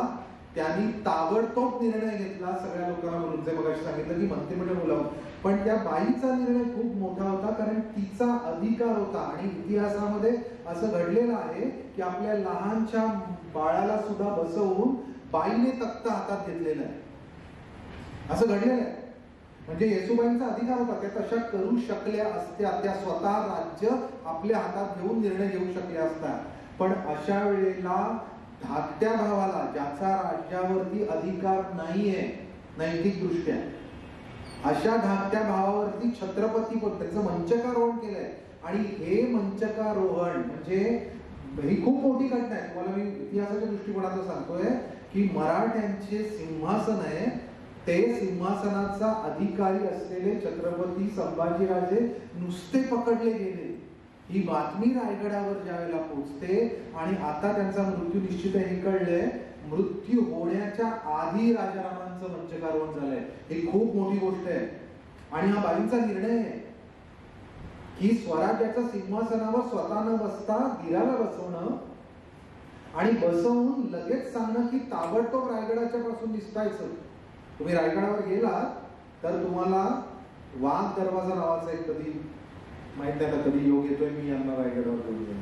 त्यांनी ताबडतोब निर्णय घेतला सगळ्या लोकांना बोलून, जे मगाशी सांगितलं की मंत्रिमंडळ बोलावं. पण त्या बाईचा निर्णय खूप मोठा होता, कारण तिचा अधिकार होता. आणि इतिहासामध्ये असं घडलेलं आहे की आपल्या लहानच्या बाळाला सुद्धा बसवून बाईने तख्त हातात घेतलेला आहे, असं घडलेलं आहे. म्हणजे येसूबाईंचा अधिकार होता, त्या तशा करू शकल्या असत्या, त्या स्वतः राज्य आपल्या हातात घेऊन निर्णय घेऊ शकल्या असतात. पण अशा वेळेला धाकट्या भावाला, ज्याचा राज्यावरती अधिकार नाहीये नैतिक दृष्ट्या, अशा धाकट्या भावावरती छत्रपती पण त्याचं मंचकारोहण केलंय. आणि हे मंचकारोहण म्हणजे ही खूप मोठी घटना आहे. तुम्हाला मी इतिहासाच्या दृष्टिकोनातून सांगतोय की मराठ्यांचे सिंहासन आहे, ते सिंहासनाचा अधिकारी असलेले छत्रपती संभाजीराजे नुसते पकडले गेले. ही बातमी रायगडावर ज्यावेळेला पोहोचते आणि आता त्यांचा मृत्यू निश्चित आहे हे कळलंय, मृत्यू होण्याच्या आधी राजारामांचं मंचकारोहण झालंय. ही खूप मोठी गोष्ट आहे. आणि हा बाईंचा निर्णय आहे की स्वराज्याच्या सिंहासनावर स्वतः न बसता दिराला बसवणं आणि बसवून लगेच सांगणं की ताबडतोब रायगडाच्या पासून निसटायचं. तुम्ही रायगडावर गेलात तर तुम्हाला वाघ दरवाजा नावाचा एक, कधी माहित नाही का कधी योग येतोय मी यांना रायगडावर घेऊन जाईल,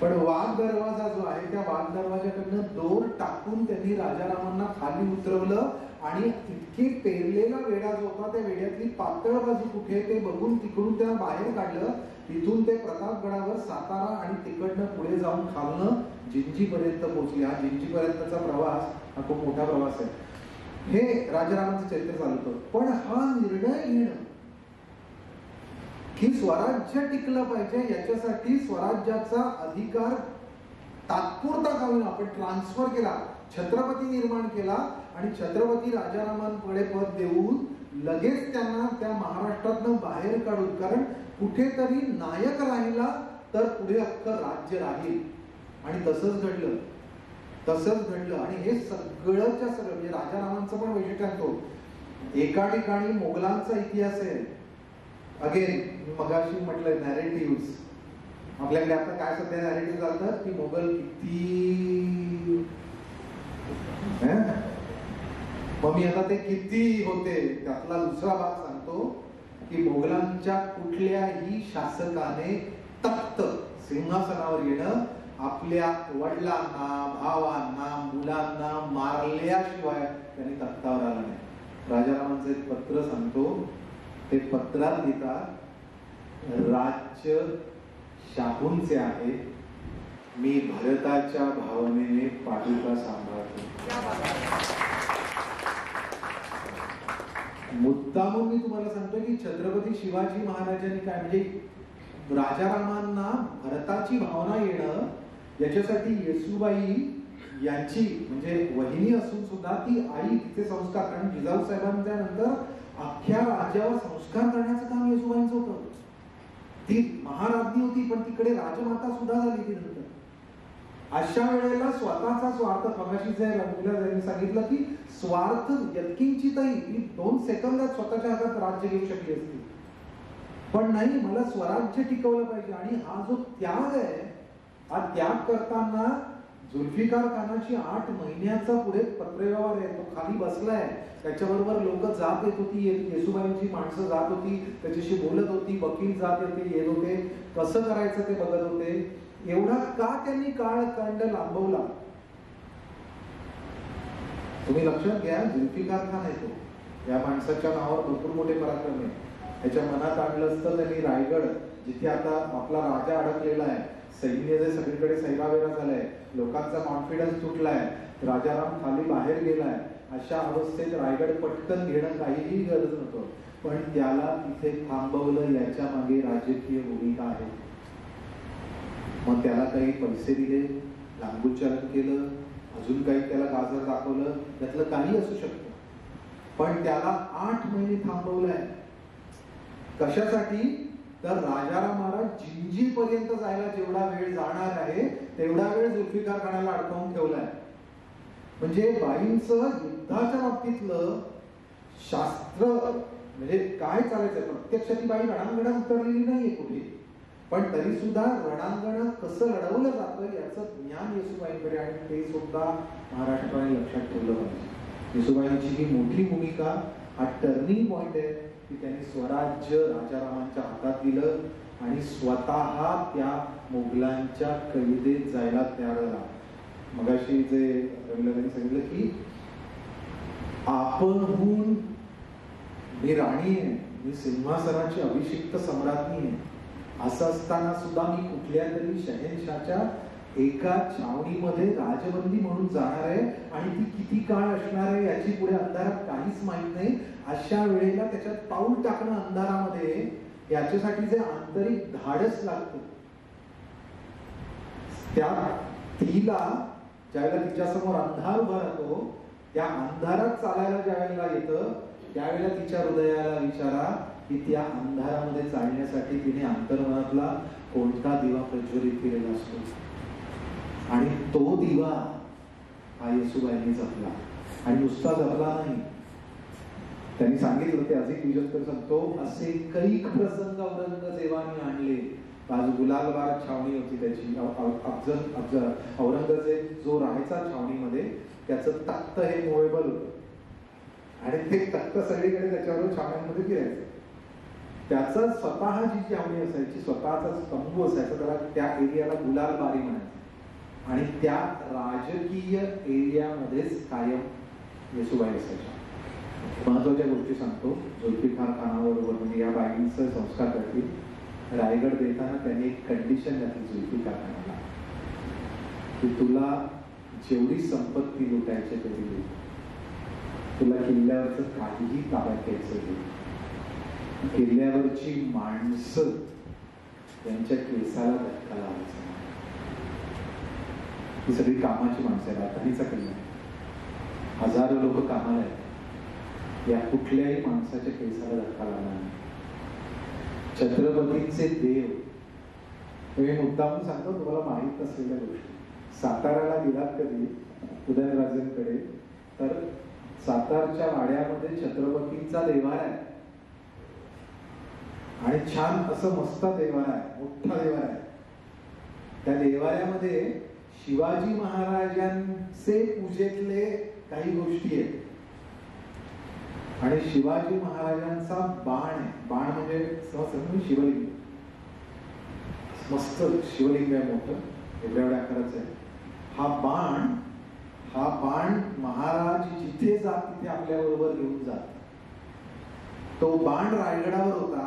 पण वाघ दरवाजा जो आहे त्या वाघ दरवाजाकडनं दोर टाकून त्यांनी राजारामांना खाली उतरवलं आणि इतकी पेरलेला वेढा जो होता त्या वेड्यातली पातळ बाजू कुठे ते बघून तिकडून त्यांना बाहेर काढलं. तिथून ते प्रतापगडावर सातारा आणि तिकडनं पुढे जाऊन खालनं जिंजीपर्यंत पोहोचले. हा जिंजीपर्यंतचा प्रवास हा खूप मोठा प्रवास आहे. हे राजारामांचं चरित्र चालतं. पण हा निर्णय घेणं की स्वराज्य टिकलं पाहिजे याच्यासाठी स्वराज्याचा अधिकार तात्पुरता काढून आपण ट्रान्सफर केला, छत्रपती निर्माण केला आणि छत्रपती राजारामांकडे पद देऊन लगेच त्यांना त्या महाराष्ट्रातनं बाहेर काढून, कारण कुठेतरी नायक राहिला तर पुढे अख्खं राज्य राहील. आणि तसंच घडलं. आणि हे सगळंच्या सगळं म्हणजे राजारामांचं पण वैशिष्ट्य असतो. एका ठिकाणी मोगलांचा इतिहास आहे. अगेन मगाशी म्हटलं नॅरेटिव्ह. आपल्याकडे आता काय सध्या नॅरेटिव्ह चालतात की मोगल किती, मग मी आता ते किती होते त्यातला दुसरा भाग सांगतो की मोगलांच्या कुठल्याही शासकाने तख्त सिंहासनावर येणं आपल्या वडिलांना, भावांना, मुलांना मारल्याशिवाय त्यांनी तख्तावर आला नाही. राजारामांचं एक पत्र सांगतो. ते पत्रात लिहितात, राज्य शाहूंचे आहे, मी भरताच्या भावनेने पादुका सांभाळतो. मुद्दामून मी तुम्हाला सांगतो की छत्रपती शिवाजी महाराजांनी काय म्हणजे राजारामांना भरताची भावना येणं याच्यासाठी येसूबाई यांची म्हणजे वहिनी असून सुद्धा ती आई तिचे संस्कार, कारण जिजाऊ साहेबांच्या नंतर अख्ख्या राज्यावर संस्कार करण्याचं काम येसूबाईंचं होतं. ती महाराज्ञी होती पण तिकडे राजमाता सुद्धा झाली ती नंतर. अशा वेळेला स्वतःचा स्वार्थ, मगाशी त्यांनी सांगितलं की स्वार्थ यत्किंचितही ती 2 सेकंदात स्वतःच्या हातात राज्य घेऊ शकली असती. पण नाही, मला स्वराज्य टिकवलं पाहिजे. आणि हा जो त्याग आहे, हा त्याग करताना जुल्फिकार खानाची 8 महिन्याचा पुढे पत्रव्यवहार आहे. तो खाली बसलाय, त्याच्याबरोबर लोक जात येत होती, येसूबाईंची माणसं जात होती, त्याच्याशी बोलत होती, वकील जात येते येत होते, कसं करायचं ते बघत होते. एवढा का त्यांनी काळखंड लांबवला? तुम्ही लक्षात घ्या, जुल्फिकार खान आहे तो, या माणसाच्या नावावर भरपूर मोठे पराक्रम आहे. त्याच्या मनात आणलं असतं त्यांनी रायगड, जिथे आता आपला राजा अडकलेला आहे, सैन्य जे सगळीकडे सैरावेरा झालाय, लोकांचा कॉन्फिडन्स तुटलाय, राजाराम खाली बाहेर गेलाय, अशा अवस्थेत रायगड पटकन घेणं काहीही गरज नव्हतं. पण त्याला तिथे थांबवलं, याच्या मागे राजकीय भूमिका आहे. मग त्याला काही पैसे दिले, लांबूचालन केलं, अजून काही त्याला गाजर दाखवलं, त्यातलं काही असू शकतं. पण त्याला 8 महिने थांबवलंय. कशासाठी? तर राजाराम महाराज जिंजीपर्यंत जायला जेवढा वेळ जाणार आहे तेवढा वेळ जुल्फिकार खानाला अडकवून ठेवलाय. म्हणजे बाईंचं युद्धाच्या बाबतीतलं शास्त्र म्हणजे काय चालायचं, प्रत्यक्ष ती बाई रणांगणात उतरलेली नाहीये कुठे, पण तरी सुद्धा रणांगण कसं लढवलं जातं याचं ज्ञान येसूबाईंकडे, आणि ते सुद्धा महाराष्ट्राने लक्षात ठेवलं पाहिजे. येसूबाईंची ही मोठी भूमिका, हा टर्निंग पॉइंट आहे की त्यांनी स्वराज्य राजारामांच्या हातात दिलं आणि स्वतः त्या मुघलांच्या कैदेत जायला तयार झाला. मगाशी जे रवींद्रनाथांनी सांगितलं की आपणहून मी राणी आहे, मी सिंहासनाची अभिषिक्त सम्राज्ञी आहे, असं असताना सुद्धा मी कुठल्या तरी शहेनशाहच्या एका छावणीमध्ये राजबंदी म्हणून जाणार आहे आणि ती किती काळ असणार आहे याची पुढे अंधारात काहीच माहित नाही. अशा वेळेला त्याच्यात पाऊल टाकणं अंधारामध्ये, याच्यासाठी जे आंतरिक धाडस लागतं, त्या तिला ज्यावेळेला तिच्यासमोर अंधार उभा राहतो, त्या अंधारात चालायला ज्या वेळेला येतं त्यावेळेला तिच्या हृदयाला विचारा की त्या अंधारामध्ये चालण्यासाठी तिने अंतर्मनातला कोणता दिवा प्रज्वलित केलेला असतो. आणि तो दिवा हा येशूबाईंनी जपला. आणि नुसता जपला नाही, त्यांनी सांगितलं, ते अधिक विजयकर सांगतो, असे कैक प्रसंग औरंगजेबाने आणले. आज गुलालबाग छावणी होती त्याची, औरंगजेब जो राहायचा छावणीमध्ये, त्याचं तख्त हे मोवेबल होतं आणि ते तख्त सगळीकडे त्याच्यावर छावण्यांमध्ये फिरायचं. त्याचा स्वतः जी छावणी असायची, स्वतःचा तंबू असायचा, त्याला त्या एरियाला गुलालबारी म्हणायचं. आणि त्या राजकीय एरियामध्येच कायम येशूबाई असायच्या. महत्वाच्या गोष्टी सांगतो. जुल्फिकार खानाबरोबर म्हणजे या बाईंचं संस्कार करतील. रायगड देताना त्यांनी एक कंडिशन घातली जुल्फिकार खानाला की तुला जेवढी संपत्ती लुटायची तेवढी लुट, तुला किल्ल्यावरचं काहीही ताब्यात घ्यायचं नाही, किल्ल्यावरची माणसं यांच्या केसाला धक्का लावायचा. ही सगळी कामाची माणसं आहे. राजधानीचा किल्ला, हजारो लोक कामाला आहेत, या कुठल्याही माणसाच्या केसाला धक्का लागणार नाही. छत्रपतींचे देव, मी मुद्दाम सांगतो तुम्हाला माहीत नसलेल्या गोष्टी. साताऱ्याला गेलात कधी उदयनराजेंकडे, तर सातारच्या वाड्यामध्ये छत्रपतींचा देवारा आहे आणि छान असं मस्त देवारा आहे, मोठा देवारा आहे. त्या देवाऱ्यामध्ये शिवाजी महाराजांचे पूजेतले काही गोष्टी आहेत आणि शिवाजी महाराजांचा बाण आहे. बाण म्हणजे शिवलिंग, मस्त शिवलिंग आहे, मोठं एवढ्या एवढ्या आकाराचं आहे. हा बाण महाराज जिथे जात तिथे आपल्या बरोबर घेऊन जात. तो बाण रायगडावर होता.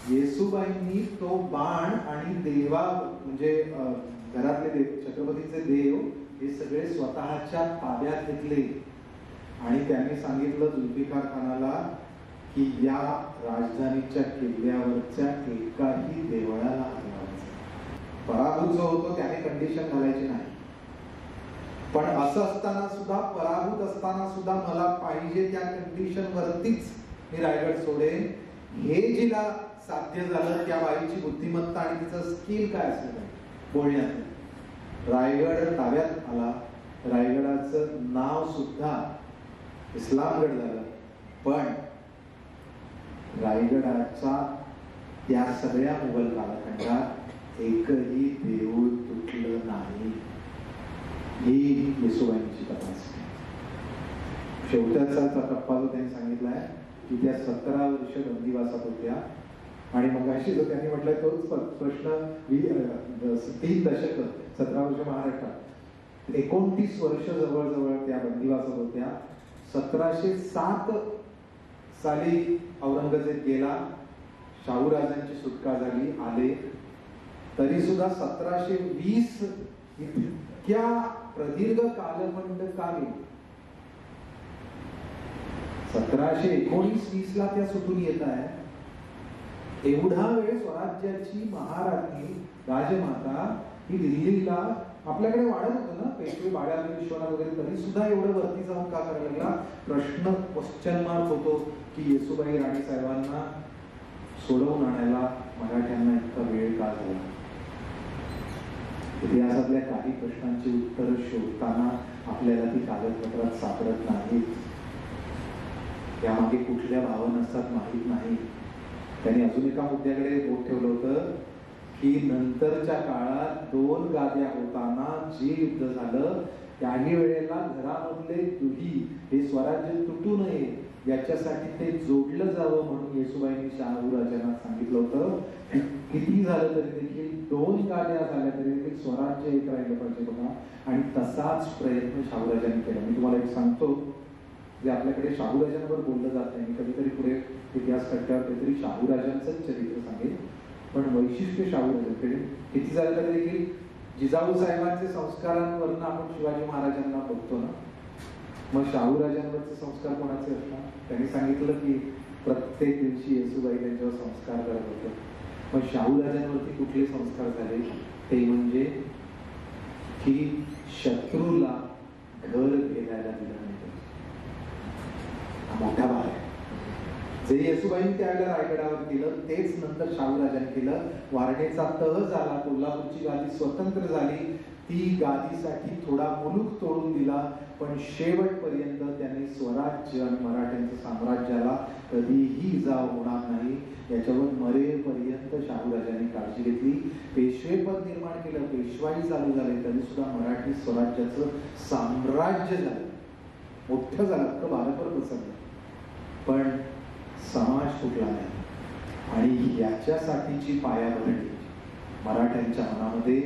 येशूबाईंनी तो बाण आणि देवा म्हणजे घरातले देव, छत्रपतीचे देव, हे सगळे स्वतःच्या ताब्यात घेतले आणि त्यांनी सांगितलं जुल्फिकार खानाला की या राजधानीच्या किल्ल्यावरच्या एकाही देवळाला हलवायचं. पराभूत जो होतो त्याने कंडिशन घालायची नाही, पण असं असताना सुद्धा, पराभूत असताना सुद्धा मला पाहिजे त्या कंडिशन वरतीच मी रायगड सोडेन. हे जिला साध्य झालं त्या बाईची बुद्धिमत्ता आणि तिचं स्किल काय असेल बोलण्यात. रायगड ताब्यात आला. रायगडाचं नाव सुद्धा इस्लामगड झालं, पण रायगडाचा त्या सगळ्या मुघल कालखंडात एकही देऊळ तुटलं नाही. ही येशूबाईंची तपासणी. शेवटचा टप्पा जो त्यांनी सांगितलाय की त्या 17 वर्ष बंदिवासात होत्या आणि मग अशी जो त्यांनी म्हटलंय तोच प्रश्न 3 दशक, 17 वर्ष महाराष्ट्रात, 29 वर्ष जवळजवळ त्या बंदिवासात होत्या. 1707 साली औरंगजेब गेला, शाहूराजांची सुटका झाली, आले, तरी सुद्धा 1720 इतक्या प्रदीर्घ कालखंड का गेला. 1719-20 ला त्या सुटून येत आहे. एवढा वेळ स्वराज्याची महाराणी राजमाता ही दिल्लीला आपल्याकडे वाढत होतं ना, पेशवे बाळाजी विश्वनाथ वगैरे, तरी सुद्धा एवढं वरती जाऊन का करायला लागला. प्रश्न क्वेश्चन मार्क होतो की येशूबाई राणी साहेबांना सोडवून आणायला मराठ्यांना इतका वेळ का झाला. इतिहासातल्या काही प्रश्नांची उत्तर शोधताना आपल्याला ती कागदपत्रात सापडत नाहीत. त्यामागे कुठल्या भावना असतात माहीत नाही. त्यांनी अजून एका मुद्द्याकडे बोट ठेवलं होतं की नंतरच्या काळात 2 गाद्या होताना जे युद्ध झालं त्याही वेळेला घरामधले दुही हे स्वराज्य तुटू नये याच्यासाठी ते जोडलं जावं म्हणून येशूबाईंनी शाहूराजांना सांगितलं होतं. किती झालं तरी देखील 2 गाद्या झाल्या तरी देखील स्वराज्य एक राहिलं पाहिजे बघा. आणि तसाच प्रयत्न शाहूराजांनी केला. मी तुम्हाला एक सांगतो, जे आपल्याकडे शाहूराजांवर बोललं जात नाही, कधीतरी पुढे इतिहास कट्ट्यावर कधीतरी शाहूराजांचंच चरित्र सांगेल, पण वैशिष्ट्य शाहूराजांकडे किती झालं तरी देखील जिजाऊ साहेबांचे संस्कारांवरनं आपण शिवाजी महाराजांना बघतो ना, मग शाहू राजांवरचे संस्कार कोणाचे असणार? त्यांनी सांगितलं की प्रत्येक दिवशी येसूबाई त्यांच्यावर संस्कार करत होते. मग शाहू राजांवरती कुठले संस्कार झाले? ते म्हणजे की शत्रूला घर घेण्याला दिलं नाही. हा मोठा भाग आहे. जे येसूबाईंनी त्यावेळेला रायगडावर केलं तेच नंतर शाहू राजांनी केलं. वारणेचा तह झाला, कोल्हापूरची गादी स्वतंत्र झाली, ती गादीसाठी थोडा मुलूक तोडून दिला, पण शेवटपर्यंत त्यांनी स्वराज्य आणि मराठ्यांचं साम्राज्याला कधीही इजाव होणार नाही याच्यावर मरेपर्यंत शाहू राजांनी काळजी घेतली. पेशवेपद निर्माण केलं, पेशवाई चालू झाली, तरी सुद्धा मराठी स्वराज्याचं साम्राज्य झालं, मोठं झालं, अख्खं भारतभर पसरलं, पण समाज फुटला नाही. आणि याच्यासाठीची पायाभरणी मराठ्यांच्या मनामध्ये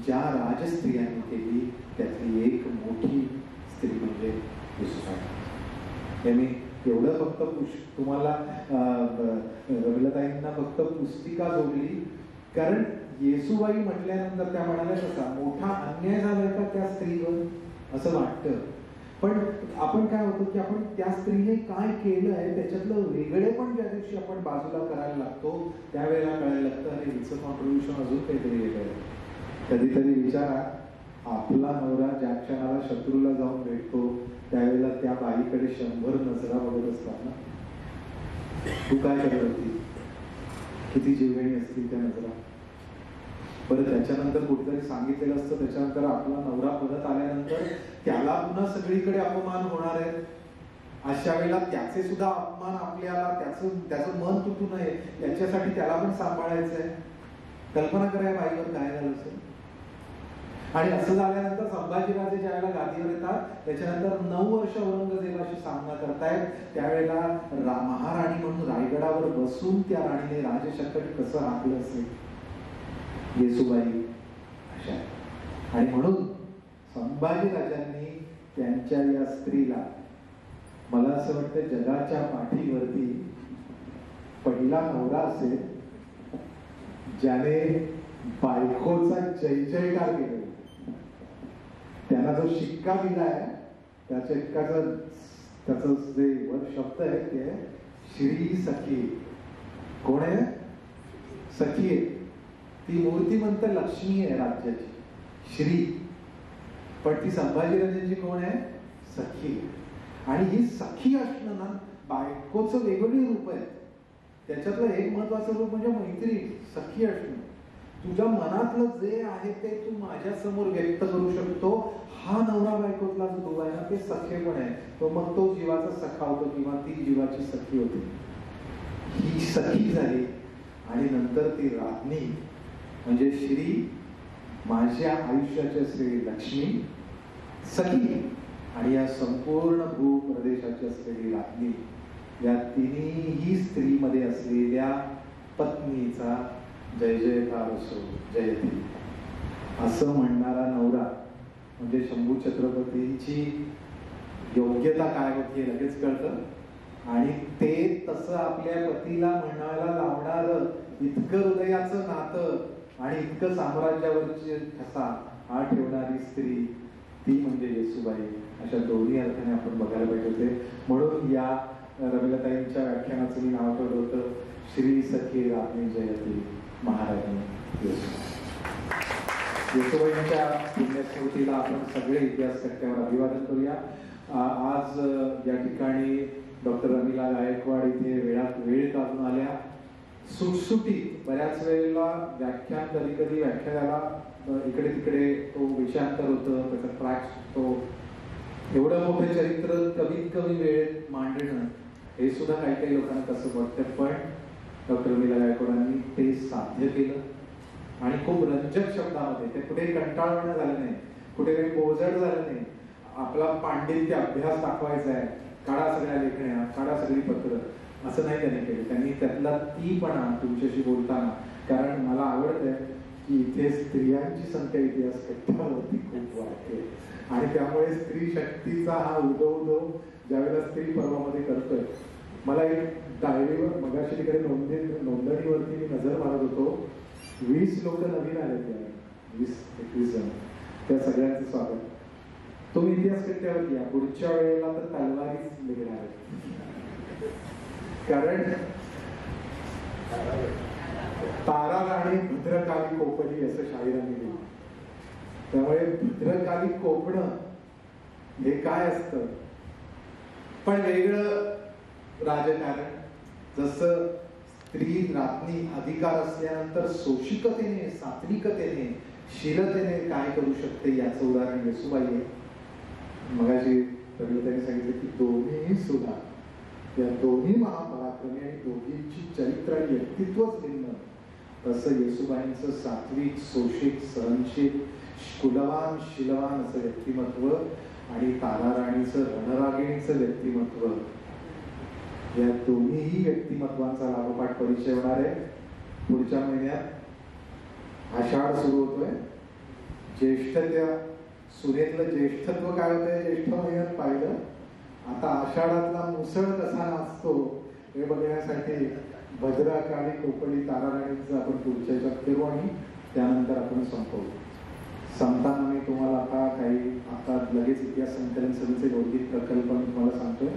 ज्या राजस्त्रियांनी केली त्यातली एक मोठी स्त्री म्हणजे येसूबाई. त्यांनी एवढं फक्त तुम्हाला रमिलाताईंना फक्त पुस्तिका जोडली, कारण येसूबाई म्हटल्यानंतर त्या म्हणाल्या कसा मोठा अन्याय झालाय का त्या स्त्रीवर असं वाटतं. पण आपण काय होतं की आपण त्या स्त्रीने काय केलं आहे त्याच्यातलं वेगळे पण ज्या दिवशी आपण बाजूला करायला लागतो त्यावेळेला कळायला लागतं अरे हिचं कॉन्ट्रीब्युशन अजून काहीतरी वेगळं आहे. कधीतरी विचारा, आपला नवरा ज्या क्षणाला शत्रूला जाऊन भेटतो त्यावेळेला त्या बाईकडे 100 नजरा बघत असतात ना. तू काय करत होती, किती जीवघेणी असतील त्या नजरा. बरं त्याच्यानंतर कुठेतरी सांगितलेलं असतं, त्याच्यानंतर आपला नवरा परत आल्यानंतर त्याला पुन्हा सगळीकडे अपमान होणार आहे. अशा वेळेला त्याचे सुद्धा अपमान आपल्याला, त्याचं मन तुटू नये याच्यासाठी त्याला पण सांभाळायचं आहे. कल्पना करा बाईवर काय झालं असेल. आणि असं झाल्यानंतर संभाजीराजे ज्या वेळेला गादीवर येतात त्याच्यानंतर 9 वर्ष औरंगजेबाशी सामना करतायत, त्यावेळेला महाराणी म्हणून रायगडावर बसून त्या राणीने राजशक्कट कसं हाकलं असेल. येसूबाई अशा. आणि म्हणून संभाजीराजांनी त्यांच्या या स्त्रीला, मला असं वाटतं जगाच्या पाठीवरती पहिला नवरा असेल ज्याने बायकोचा जय जयकार केला. त्यांना जो शिक्का दिलाय त्या त्याचं जे वर शब्द आहे ते श्री सखी. कोण आहे? सखी आहे. ती मूर्तिमंत लक्ष्मी आहे राज्याची, श्री. पण ती संभाजीराजांची कोण आहे? सखी. आणि ही सखी असणं ना बायकोचं वेगवेगळी रूप आहे. त्याच्यातलं एक महत्वाचं रूप म्हणजे मैत्री, सखी असणं. तुझ्या मनातलं जे आहे ते तू माझ्या समोर व्यक्त करू शकतो. हा नवरा बायकोतला जो दुवा आहे ना ते सखेपण आहे. तो मग तो जीवाचा सखा होतो किंवा ती जीवाची सखी होती. ही सखी झाली आणि नंतर ती राज्ञी म्हणजे श्री, माझ्या आयुष्याच्या श्री लक्ष्मी, सखी आणि या संपूर्ण भूप्रदेशाची असलेली राज्ञी. या तिन्ही स्त्रीमध्ये असलेल्या पत्नीचा जय जयकार असो, जयती असं म्हणणारा नवरा म्हणजे शंभू छत्रपतींची योग्यता काय होती हे लगेच कळतं. आणि ते तसं आपल्या पतीला म्हणायला लावणार इतकं हृदयाचं नातं आणि इतकं साम्राज्यावरची ठसा हा ठेवणारी स्त्री ती म्हणजे येसूबाई. अशा दोन्ही अर्थाने आपण बघायला पाहिजे होते. म्हणून या रमिलाताईंच्या व्याख्यानाचं मी नाव ठेवलं होतं श्री सखी राज्ञी जयती महाराणी येसूबाईंच्या पुण्यस्मृतीला आपण सगळे इतिहास कट्ट्यावर अभिवादन करूया. आज या ठिकाणी डॉक्टर रमिला गायकवाड इथे वेळ काढून आल्या. सुटसुटीत बऱ्याच वेळेला व्याख्यान कधी कधी व्याख्यानाला इकडे तिकडे तो विषयांतर होतं, त्याचा ट्रॅक्स तो एवढं मोठं चरित्र कमीत कमी वेळेत मांडणं हे सुद्धा काही काही लोकांना कसं वाटतं. पण डॉक्टर रमिला गायकवाडांनी ते साध्य केलं आणि खूप रंजक शब्दामध्ये. ते कुठे कंटाळवाणं झालं नाही, कुठे काही बोजड झालं नाही. आपला पांडित्य अभ्यास दाखवायचा आहे, काढा सगळ्या लेखण्या, काढा सगळी पत्र, असं नाही त्याने केलं. त्यांनी त्यातला तीपणा तुमच्याशी बोलताना, कारण मला आवडतंय की इथे स्त्रियांची संख्या इतिहास कट्ट्यावरती खूप वाढते आणि त्यामुळे स्त्री शक्तीचा हा उदो ज्यावेळेला स्त्री पर्वामध्ये करतोय. मला एक डायरीवर मगाशी तिकडे नोंदणीवरती मी नजर मारत होतो. 20 लोक नवीन आले त्यावेळी 20-21 जण, त्या सगळ्यांचं स्वागत. तुम्ही इतिहास कट्ट्यावर या, पुढच्या वेळेला तर तलवारीच निघणार आहे. कारण तारा राणी भद्रकाली कोपली असं शाहिरांनी लिहिलं. त्यामुळे भद्रकाली कोपणं हे काय असतं, पण वेगळं राजकारण. जसं स्त्री राज्ञी अधिकार असल्यानंतर सोशिकतेने, सात्विकतेने, शीलतेने काय करू शकते याचं उदाहरण येसूबाई आहे. मगाशी रवितांनी सांगितलं की दोन्ही सुद्धा, या दोन्ही महापराक्रमी आणि दोघींची चरित्र आणि व्यक्तित्वच भिन्न. तसं येसूबाईंचं सात्विक, सोशिक, सहनशील, कुलवान, शीलवान असं व्यक्तिमत्व आणि तारा राणीचं रणरागिणीचं व्यक्तिमत्व, या दोन्हीही व्यक्तिमत्वांचा लागोपाठ परिचय होणार आहे. पुढच्या महिन्यात आषाढ सुरू होतोय. ज्येष्ठ, त्या सुरेतलं ज्येष्ठत्व काय होतंय ज्येष्ठ महिन्यात पाहिलं. आता आषाढातला मुसळ कसा नाचतो हे बघण्यासाठी भद्रकाली कोपली तारा राणीचं आपण पुढच्या याच्यात फिरू आणि त्यानंतर आपण संपवू. संपताना मी तुम्हाला आता लगेच इतिहास संकलन समितीचे बौद्धिक प्रकल्प मी तुम्हाला सांगतोय.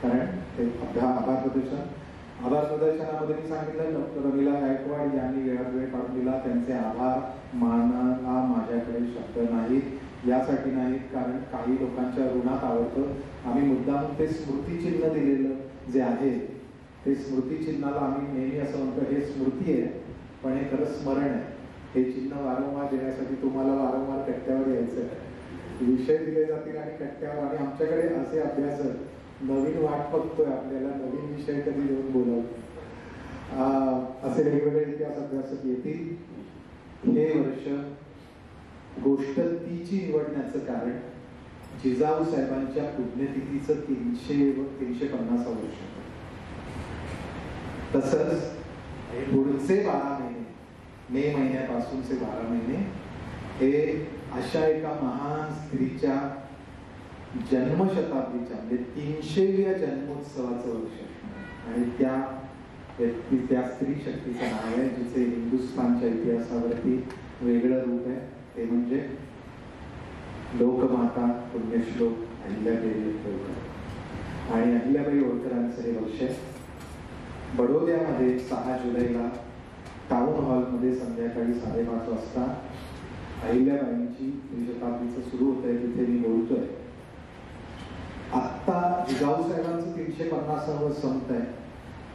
कारण ते आभार प्रदर्शनामध्ये मी सांगितलं डॉक्टर रमीला गायकवाड यांनी वेळात वेळ काढून दिला. त्यांचे आभार मानाला माझ्याकडे शब्द नाहीत. यासाठी नाहीत कारण काही लोकांच्या ऋणात आवडतं. आम्ही मुद्दाम ते स्मृतिचिन्ह दिलेलं जे आहे ते स्मृतिचिन्हाला आम्ही नेहमी असं म्हणतो हे स्मृती आहे पण हे खरं स्मरण आहे. हे चिन्ह वारंवार देण्यासाठी तुम्हाला वारंवार कट्ट्यावर यायचं आहे. विषय दिले जातील आणि कट्ट्यावर, आणि आमच्याकडे असे अभ्यासक नवीन वाट बघतोय आपल्याला नवीन विषय कधी देऊन बोलवतो. असे वेगवेगळे इतिहास अभ्यासक येतील. हे वर्ष गोष्ट तीची निवडण्याचं कारण जिजाऊ साहेबांच्या पुण्यतिथीचं 350 वर्ष. तसंच पुढचे 12 महिने, मे महिन्यापासूनचे 12 महिने हे अशा एका महान स्त्रीच्या जन्मशताब्दीच्या म्हणजे 300व्या जन्मोत्सवाचं वर्ष. आणि त्या स्त्री शक्तीचं नाव आहे जिचे हिंदुस्थानच्या इतिहासावरती वेगळं रूप आहे. ते म्हणजे लोकमाता पुण्यश्लोक अहिल्यादेवी होळकर. आणि अहिल्याबाई होळकरांचं हे वर्ष आहे. बडोद्यामध्ये 6 जुलैला टाउन हॉलमध्ये संध्याकाळी 5:30 वाजता अहिल्याबाईंची त्रिशताब्दीचं सुरू होत आहे. तिथे मी बोलतोय. आत्ता जिजाऊ साहेबांचं 350वं संपत आहे.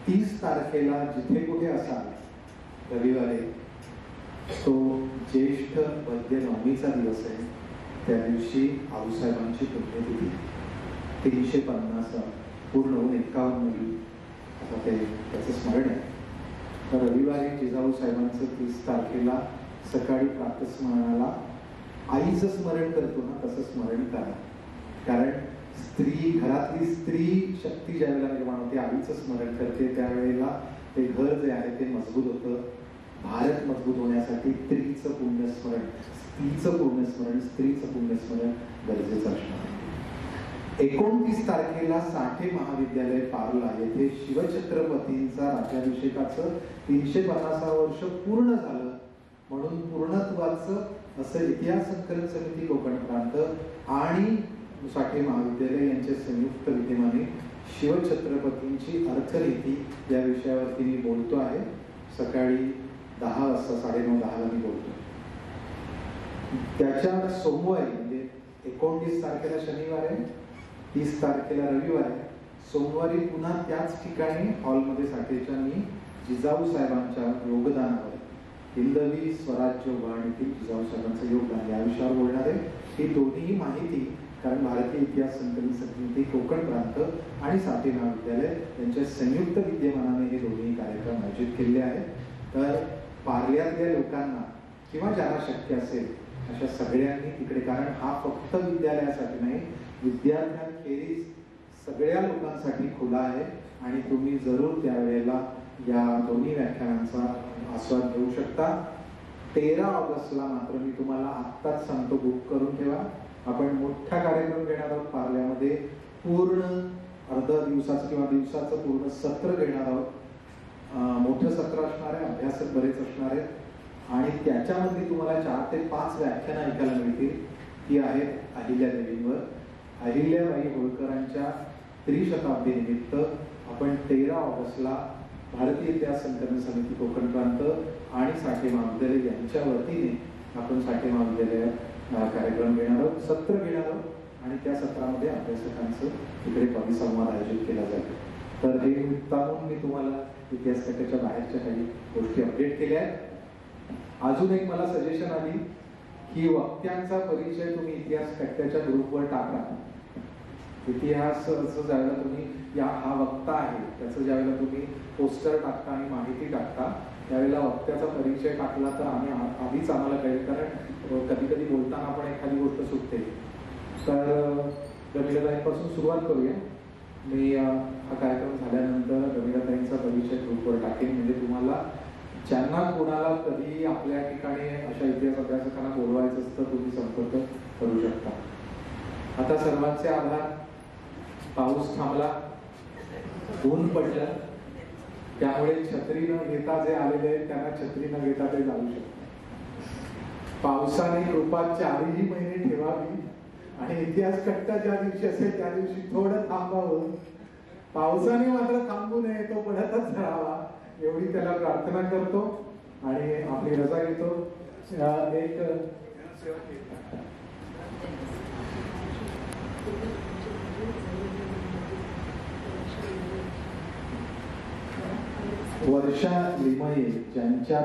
30 तारखेला जिथे कुठे असाल रविवारी, तो ज्येष्ठ वैद्य नवमीचा दिवस आहे. त्या दिवशी आऊसाहेबांची पुण्यतिथी 350 पूर्ण होऊन 51 होईल आता ते त्याचं स्मरण आहे. तर रविवारी जिजाऊ साहेबांचं 30 तारखेला सकाळी प्रातस्मरणाला आईचं स्मरण करतो ना तसं स्मरण करा. कारण स्त्री, घरातली स्त्री शक्ती ज्या वेळेला निर्माण होते आईचं स्मरण करते त्यावेळेला ते घर जे आहे ते मजबूत होतं. भारत मजबूत होण्यासाठी स्त्रीचं पुण्यस्मरण, स्त्रीचं पुण्यस्मरण, स्त्रीचं पुण्यस्मरण गरजेचं असणार. 29 तारखेला साठे महाविद्यालय पारला येथे शिवछत्रपतींचा राज्याभिषेकाचं 350 वर्ष पूर्ण झालं म्हणून पूर्णत्वाचं असं इतिहास संकलन समिती कोकण प्रांत आणि साठे महाविद्यालय यांच्या संयुक्त विद्यमाने शिवछत्रपतींची अर्थनीती या विषयावरती मी बोलतो आहे. सकाळी 10 वाजता 9:30 मी बोलतो. त्याच्या सोमवारी म्हणजे 29 तारखेला शनिवार आहे, 30 तारखेला रविवार आहे. सोमवारी पुन्हा त्याच ठिकाणी हॉलमध्ये साठेच्या मी जिजाऊ साहेबांच्या योगदानावर, हिंदवी स्वराज्य उभारणीतील जिजाऊ साहेबांचं योगदान या विषयावर बोलणार आहे. ही दोन्ही माहिती कारण भारतीय इतिहास संकलन समिती कोकण प्रांत आणि साठे महाविद्यालय यांच्या संयुक्त विद्यमानाने हे दोन्ही कार्यक्रम आयोजित केले आहेत. तर पार्ल्यातल्या लोकांना किंवा ज्यांना शक्य असेल अशा सगळ्यांनी तिकडे, कारण हा फक्त विद्यालयासाठी नाही विद्यार्थ्यांखेरीज सगळ्या लोकांसाठी खुला आहे आणि तुम्ही जरूर त्यावेळेला या दोन्ही व्याख्यानांचा आस्वाद घेऊ शकता. 13 ऑगस्टला मात्र मी तुम्हाला आत्ताच सांगतो बुक करून ठेवा. आपण मोठा कार्यक्रम घेणार आहोत पार्ल्यामध्ये. पूर्ण अर्धा दिवसाचं किंवा दिवसाचं पूर्ण सत्र घेणार आहोत. मोठं सत्र असणार आहे, अभ्यासक बरेच असणार आहेत आणि त्याच्यामध्ये तुम्हाला 4 ते 5 व्याख्यानं ऐकायला मिळतील. ती आहेत अहिल्यादेवींवर. अहिल्याबाई होळकरांच्या त्रिशताब्दी निमित्त आपण 13 ऑगस्टला भारतीय इतिहास संकलन समिती कोकण प्रांत आणि साठे महाविद्यालय यांच्या वतीने आपण साठे महाविद्यालयात कार्यक्रम घेणार आहोत, सत्र घेणार आहोत आणि त्या सत्रामध्ये अभ्यासकांचं तिकडे परिसंवाद आयोजित केला जाईल. तर हे निमित्तानं मी तुम्हाला इतिहास कट्ट्याच्या बाहेरच्या काही गोष्टी अपडेट केल्या आहेत. अजून एक मला सजेशन आली की वक्त्यांचा परिचय तुम्ही इतिहास कट्ट्याच्या ग्रुपवर टाका. इतिहास ज्यावेळेला तुम्ही हा वक्ता आहे त्याचं ज्यावेळेला तुम्ही पोस्टर टाकता आणि माहिती टाकता त्यावेळेला वक्त्याचा परिचय टाकला तर आम्ही आधीच आम्हाला कळेल, कारण कधी कधी बोलताना आपण एखादी गोष्ट सुटते. तर रमिलाताईंपासून सुरुवात करूया. मी हा कार्यक्रम झाल्यानंतर रमिलाताईंचा परिचय ग्रुपवर टाकेन, म्हणजे तुम्हाला ज्यांना कोणाला कधी आपल्या ठिकाणी अशा इतिहास अभ्यासकांना बोलवायचं असतं तुम्ही संपर्क करू शकता. आता सर्वांचे आभार. पाऊस थांबला, ऊन पडलं, त्यामुळे छत्री न घेता जे आलेले आहेत त्यांना छत्री न घेता ते जाऊ शकतात. पावसाने कृपा 4ही महिने ठेवावी आणि इतिहास कट्टा ज्या दिवशी असेल त्या दिवशी थोडं थांबावं. पावसाने मात्र थांबू नये, तो पडतच राहावा एवढी त्याला प्रार्थना करतो आणि आपली रजा घेतो. एक वर्षा लिमये ज्यांच्या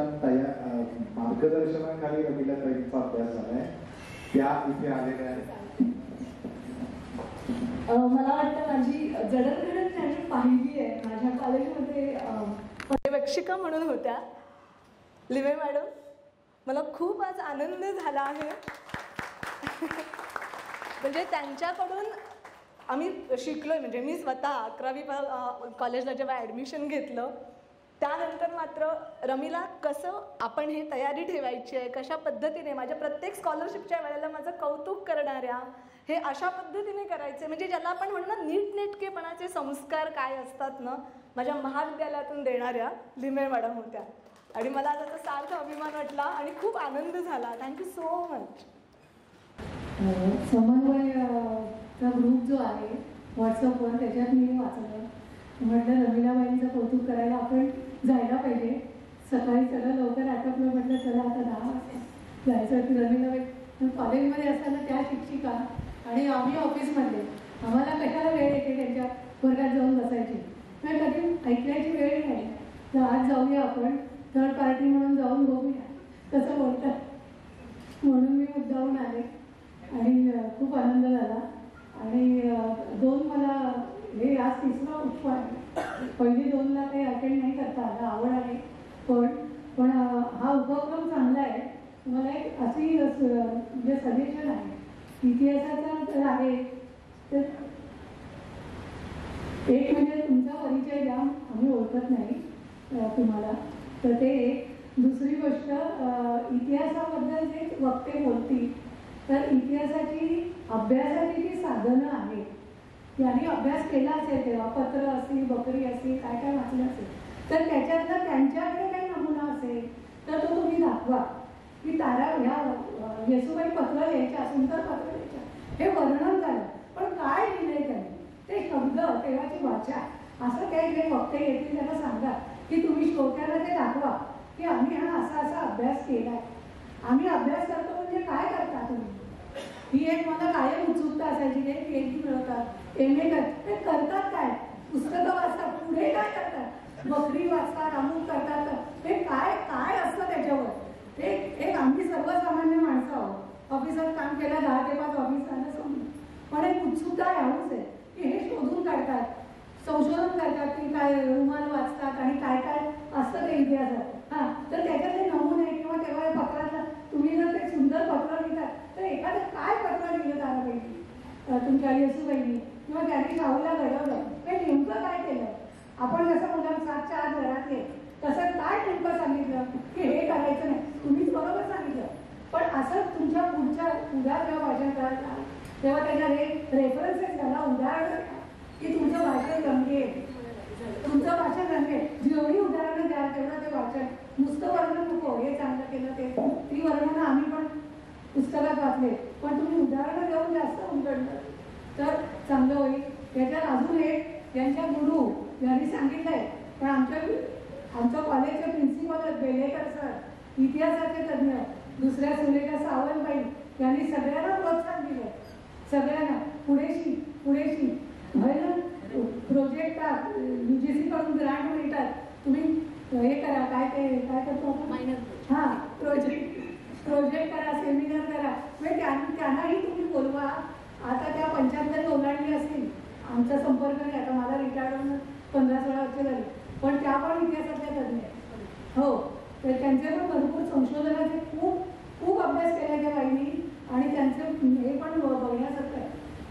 मार्गदर्शनाखाली रमिलाताईंचा अभ्यास झालाय त्या इथे आलेल्या आहेत. मला वाटतं माझी जडणघडण त्यांनी पाहिली आहे. माझ्या कॉलेजमध्ये पर्यवेक्षिका म्हणून होत्या लिमे मॅडम. मला खूप आज आनंद झाला आहे. म्हणजे त्यांच्याकडून आम्ही शिकलोय. म्हणजे मी स्वतः 11वी कॉलेजला जेव्हा ॲडमिशन घेतलं त्यानंतर मात्र रमीला कसं आपण हे तयारी ठेवायची आहे, कशा पद्धतीने माझ्या प्रत्येक स्कॉलरशिपच्या वेळेला माझं कौतुक करणाऱ्या, हे अशा पद्धतीने करायचे म्हणजे ज्याला आपण म्हणू ना नीटनेटकेपणाचे संस्कार काय असतात ना, माझ्या महाविद्यालयातून देणाऱ्या लिमे मॅडम होत्या. आणि मला त्याचा सार्थ अभिमान वाटला आणि खूप आनंद झाला. Thank you so much. समन्वयचा ग्रुप जो आहे व्हॉट्सअपवर त्याच्यात मी वाचलं. म्हटलं रमिलाबाईंचं कौतुक करायला आपण जायला पाहिजे. सकाळी सगळं लवकर आटपलं. म्हटलं चला आता 10 वाजता जायचं की रमिलाबाई कॉलेजमध्ये असताना त्या शिक्षिका आणि आम्ही ऑफिसमध्ये आम्हाला कशाला वेळ येते त्यांच्या वर्गात जाऊन बसायची. पण कधी ऐकण्याची वेळ नाही. तर आज जाऊया आपण थर्ड पार्टी म्हणून जाऊन बघूया कसं बोलतात. म्हणून मी मुद्दाहून आले आणि खूप आनंद झाला. आणि 2 मला हे आज 3रा उत्सव आहे. पहिली 2ला काही अटेंड नाही करता आलं, आवड आहे. पण हा उपक्रम चांगला आहे. मला एक अशी म्हणजे सजेशन आहे. इतिहासाचा तर आहे तर एक म्हणजे तुमचा परिचय द्या, आम्ही ओळखत नाही तुम्हाला. तर ते एक. दुसरी गोष्ट इतिहासाबद्दल जे वक्ते बोलतील तर इतिहासाची अभ्यासाची जी साधनं आहेत यांनी अभ्यास केला असेल तेव्हा पत्र असतील, बकरी असतील, काय काय वाचलं असेल तर त्याच्यातलं त्यांच्याकडे काही नमुना असेल तर तो तुम्ही दाखवा की तारा ह्या येसुबाई पत्र लिहायच्या, सुंदर पत्र लिहायच्या. हे वर्णन झालं पण काय लिहिलंय त्यांनी ते शब्द, तेव्हाची भाषा, असं काही जे वक्ते येतील त्यांना सांगा की तुम्ही श्रोत्याला ते दाखवा की आम्ही हा असा असा अभ्यास केलाय. आम्ही अभ्यास करतो म्हणजे काय करता तुम्ही. ही एक मला कायम उत्सुकता असायची. ते PhD मिळवतात, MA करतात काय, पुस्तकं वाचतात, पुढे काय करतात, बकरी वाचतात, अमुक करतात. ते काय काय असतं त्याच्यावर. ते एक आम्ही सर्वसामान्य माणसं आहोत. ऑफिसात काम केलं 10 ते 5 ऑफिस झालं समजून. पण एक उत्सुकता यावंच आहे की हे शोधून काढतात, संशोधन करतात की काय रुमाल वाचतात आणि काय काय असतं ते इतिहासात. हां तर त्याच्यातले नमुने किंवा तेव्हा पत्रातलं तुम्ही जर ते सुंदर पत्र लिहितात तर एखादं काय पत्र लिहिलं झालं पाहिजे तुमच्या येसुबाईंनी किंवा त्यांनी शाहूला घडवलं ते नेमकं काय केलं. आपण जसं मुलांना 7च्या आत घरात ये तसं काय नेमकं सांगितलं की हे करायचं नाही. तुम्हीच बरोबर सांगितलं पण असं तुमच्या पुढ्या जेव्हा भाषण करायला तेव्हा त्याच्या रेफरन्सेस झाला, उदाहरण की तुमचं भाषण गंभीर तुमचं वाचन रंगे, जेवढी उदाहरणं द्याल तेवढं ते वाचन, नुसतं वर्णन नको, हे चांगलं केलं ते, ती वर्णनं आम्ही पण पुस्तकात वाचले, पण तुम्ही उदाहरणं देऊन जास्त उघडलं तर चांगलं होईल. त्याच्यात अजून एक यांच्या गुरु यांनी सांगितलंय, पण आमच्या कॉलेजचे प्रिन्सिपल बेलेकर सर, इतिहासाचे तज्ज्ञ, दुसऱ्या सुरेखा सावंतबाई यांनी सगळ्यांना प्रोत्साहन दिलं, सगळ्यांना पुढेशी प्रोजेक्ट UGC कडून ग्रांट मिळतात, तुम्ही हे करा, काय करतो आपण, हां प्रोजेक्ट करा, सेमिनार करा, म्हणजे त्यांनाही तुम्ही बोलवा. आता त्या 75 ओलांडली असतील, आमचा संपर्क नाही, आता मला रिटायर्ड होऊन 15-16 वर्ष झाली, पण त्या पण इतिहासातल्या तज्ञ आहेत. हो, तर त्यांचे पण भरपूर संशोधनाचे खूप अभ्यास केला त्या बाईंनी, आणि त्यांचं हे पण बघण्यासारखं आहे.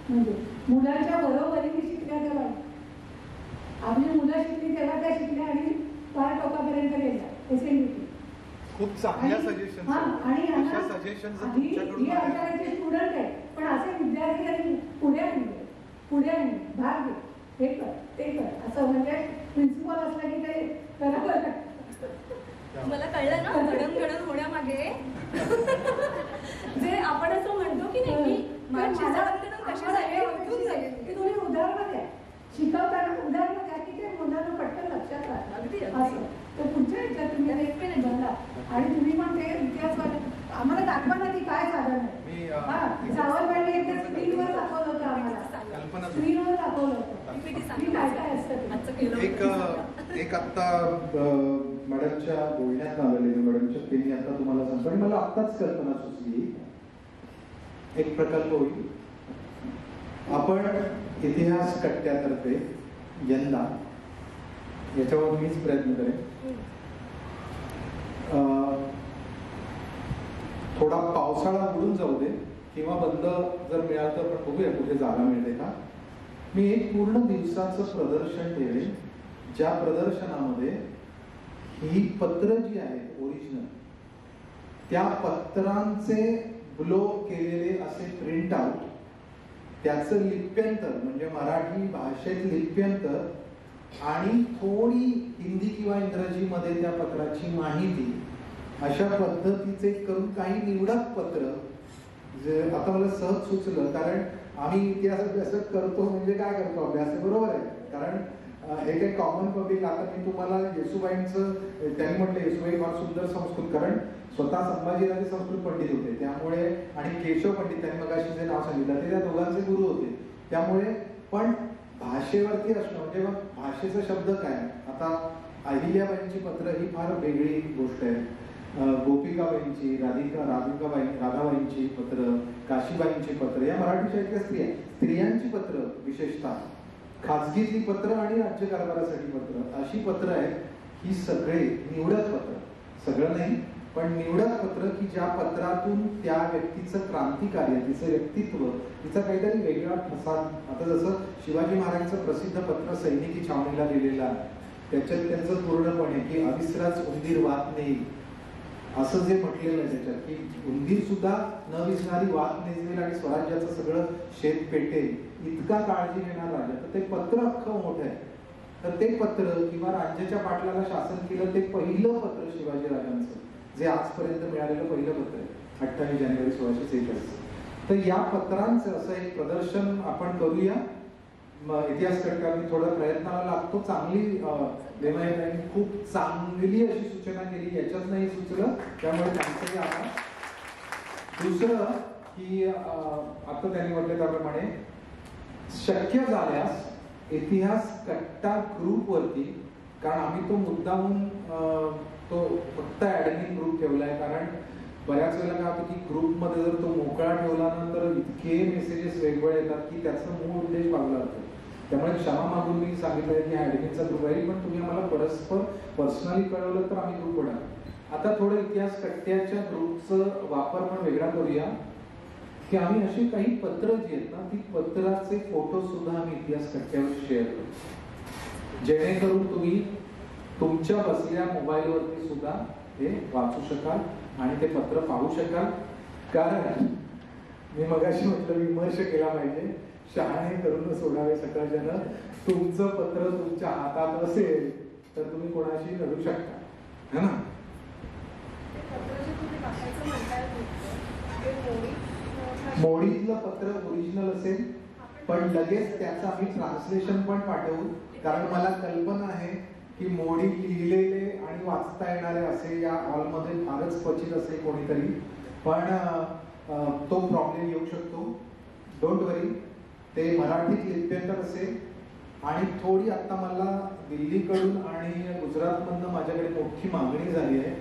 म्हणजे मुलांच्या बरोबरीने शिकल्या त्या बाई, आपली मुलं शिकली तेव्हा त्या शिकल्या आणि फार टोकापर्यंत गेल्या SNDT. खूप चांगल्या सजेशन. आणि आमच्याकडचे स्टुडंट आहे, पण असे विद्यार्थी आणि पुढे भाग घे, हे कर ते कर, असं म्हणजे प्रिन्सिपल असलं की ते करावं लागतं. मला कळलं ना घडण होण्यामागे जे आपण असं म्हणतो की नाही की तुम्ही उदाहरणं द्या, शिकवताना उदाहरणं द्या की ते मुलांना पटकन लक्षात राहतं असं. तर पुढच्या ह्याच्यात तुम्ही बनला आणि तुम्ही पण ते इतिहास आम्हाला दाखवा ना ती काय साधन आहे. सावंतवाडी एकदा स्क्रीनवर दाखवलं होतं, आम्हाला स्क्रीनवर दाखवलं होतं की काय काय असतं. एक आत्ता मॅडमच्या बोलण्यात आलेली, मॅडमच्या पेनी आता तुम्हाला सांगतो, आणि मला आत्ताच कल्पना सुचली, एक प्रकल्प होईल. आपण इतिहास कट्ट्यातर्फे यंदा, याच्यावर मीच प्रयत्न करेन, थोडा पावसाळा बुडून जाऊ दे किंवा बंद जर मिळालं तर पण बघूया कुठे जागा मिळते का, मी एक पूर्ण दिवसाचं प्रदर्शन ठेवेन, ज्या प्रदर्शनामध्ये ही पत्र जी आहेत ओरिजिनल, त्या पत्रांचे ब्लो केलेले असे प्रिंट आउट, त्याचं लिप्यंतर म्हणजे मराठी भाषेत लिप्यंतर आणि थोडी हिंदी किंवा इंग्रजीमध्ये त्या पत्राची माहिती, अशा पद्धतीचे करून काही निवडक पत्र, जे आता मला सहज सुचलं, कारण आम्ही इतिहास अभ्यास करतो म्हणजे काय करतो अभ्यास, बरोबर आहे, कारण हे काही कॉमन पब्लिक. आता मी तुम्हाला येसुबाईंचं, त्यांनी म्हटलं येसुबाई फार सुंदर संस्कृत, कारण स्वतः संभाजीराजे संस्कृत पंडित होते, त्यामुळे, आणि केशव पंडित त्यांनी मगाशी जे नाव सांगितलं ते त्या दोघांचे गुरु होते, त्यामुळे पण भाषेवरती असणं म्हणजे मग भाषेचा शब्द काय. आता अहिल्याबाईंची पत्र ही फार वेगळी गोष्ट आहे, गोपिकाबाईंची, राधाबाईंची पत्र, काशीबाईंची पत्र, या मराठी साहित्यातल्या स्त्रियांची पत्र, विशेषतः खाजगीतली पत्र आणि राज्यकारभारासाठी पत्र, अशी पत्र आहेत. ही सगळे निवडक पत्र, सगळं नाही पण निवडक पत्र, की ज्या पत्रातून त्या व्यक्तीचं क्रांतिकार्य, तिचं व्यक्तित्व, तिचा काहीतरी वेगळा ठसा. आता जसं शिवाजी महाराजांचं प्रसिद्ध पत्र सैनिकी छावणीला लिहिलेलं आहे, त्याच्यात त्यांचं पूर्णपणे की अविसराच उंदीर वात नेईल असं जे म्हटलेलं आहे त्याच्यात, की उंदीर सुद्धा न विसणारी वात नेजवेल आणि स्वराज्याचं सगळं शेत पेटेल, इतका काळजी घेणार राजा. तर ते पत्र अख्खं मोठं आहे. तर ते पत्र किंवा राज्याच्या पाटलाला शासन केलं ते पहिलं पत्र शिवाजी राजांचं, जे आजपर्यंत मिळालेलं पहिलं पत्र आहे, 28 जानेवारी 1646. तर या पत्रांचं असं एक प्रदर्शन आपण करूया. इतिहास कट्ट्यावरती थोडा प्रयत्नाला लागतो. चांगली देवाईंनी खूप चांगली अशी सूचना केली, याच्यात नाही सुचलं, त्यामुळे त्यांचंही आभार. दुसरं की आता त्यांनी म्हटलं त्याप्रमाणे शक्य झाल्यास इतिहास कट्टा ग्रुपवरती, कारण आम्ही तो मुद्दाहून तो फक्त ऍडमिन ग्रुप ठेवलाय, कारण बऱ्याच वेळेला काय होतं की ग्रुपमध्ये जर तो मोकळा ठेवला नंतर इतके मेसेजेस वेगवेगळे येतात की त्याचा मूळ उद्देश बाजूला होतो. त्यामुळे क्षमा मागून मी सांगितलंय की ऍडमिनचा ग्रुप आहे, पण तुम्ही आम्हाला परस्पर पर्सनली कळवलं तर आम्ही ग्रुप बनवू. आता थोडं इतिहास कट्ट्याच्या ग्रुपचं वापर पण वेगळा करूया, की आम्ही अशी काही पत्र जी आहेत ना, ती पत्राचे फोटो सुद्धा आम्ही इतिहास कट्ट्यावर शेअर करू, जेणेकरून तुम्ही तुमच्या बसल्या मोबाईलवरती सुद्धा हे वाचू शकाल आणि ते पत्र पाहू शकाल. कारण मी मगाशी म्हटलं विमर्श केला पाहिजे, शहाणे करून सोडावे सकाळच्यानं. तुमचं पत्र तुमच्या हातात असेल तर तुम्ही कोणाशी लढू शकता, है ना? मोडीतलं पत्र ओरिजिनल असेल पण लगेच त्याचं आम्ही ट्रान्सलेशन पण पाठवू, कारण मला कल्पना आहे की मोडी लिहिलेले आणि वाचता येणारे असे या हॉलमध्ये फारच क्वचित असेल कोणीतरी, पण तो प्रॉब्लेम येऊ शकतो. डोंट वरी, ते मराठीत लिप्यंतर असेल. आणि थोडी आता मला दिल्लीकडून आणि गुजरातमधनं माझ्याकडे मोठी मागणी झाली आहे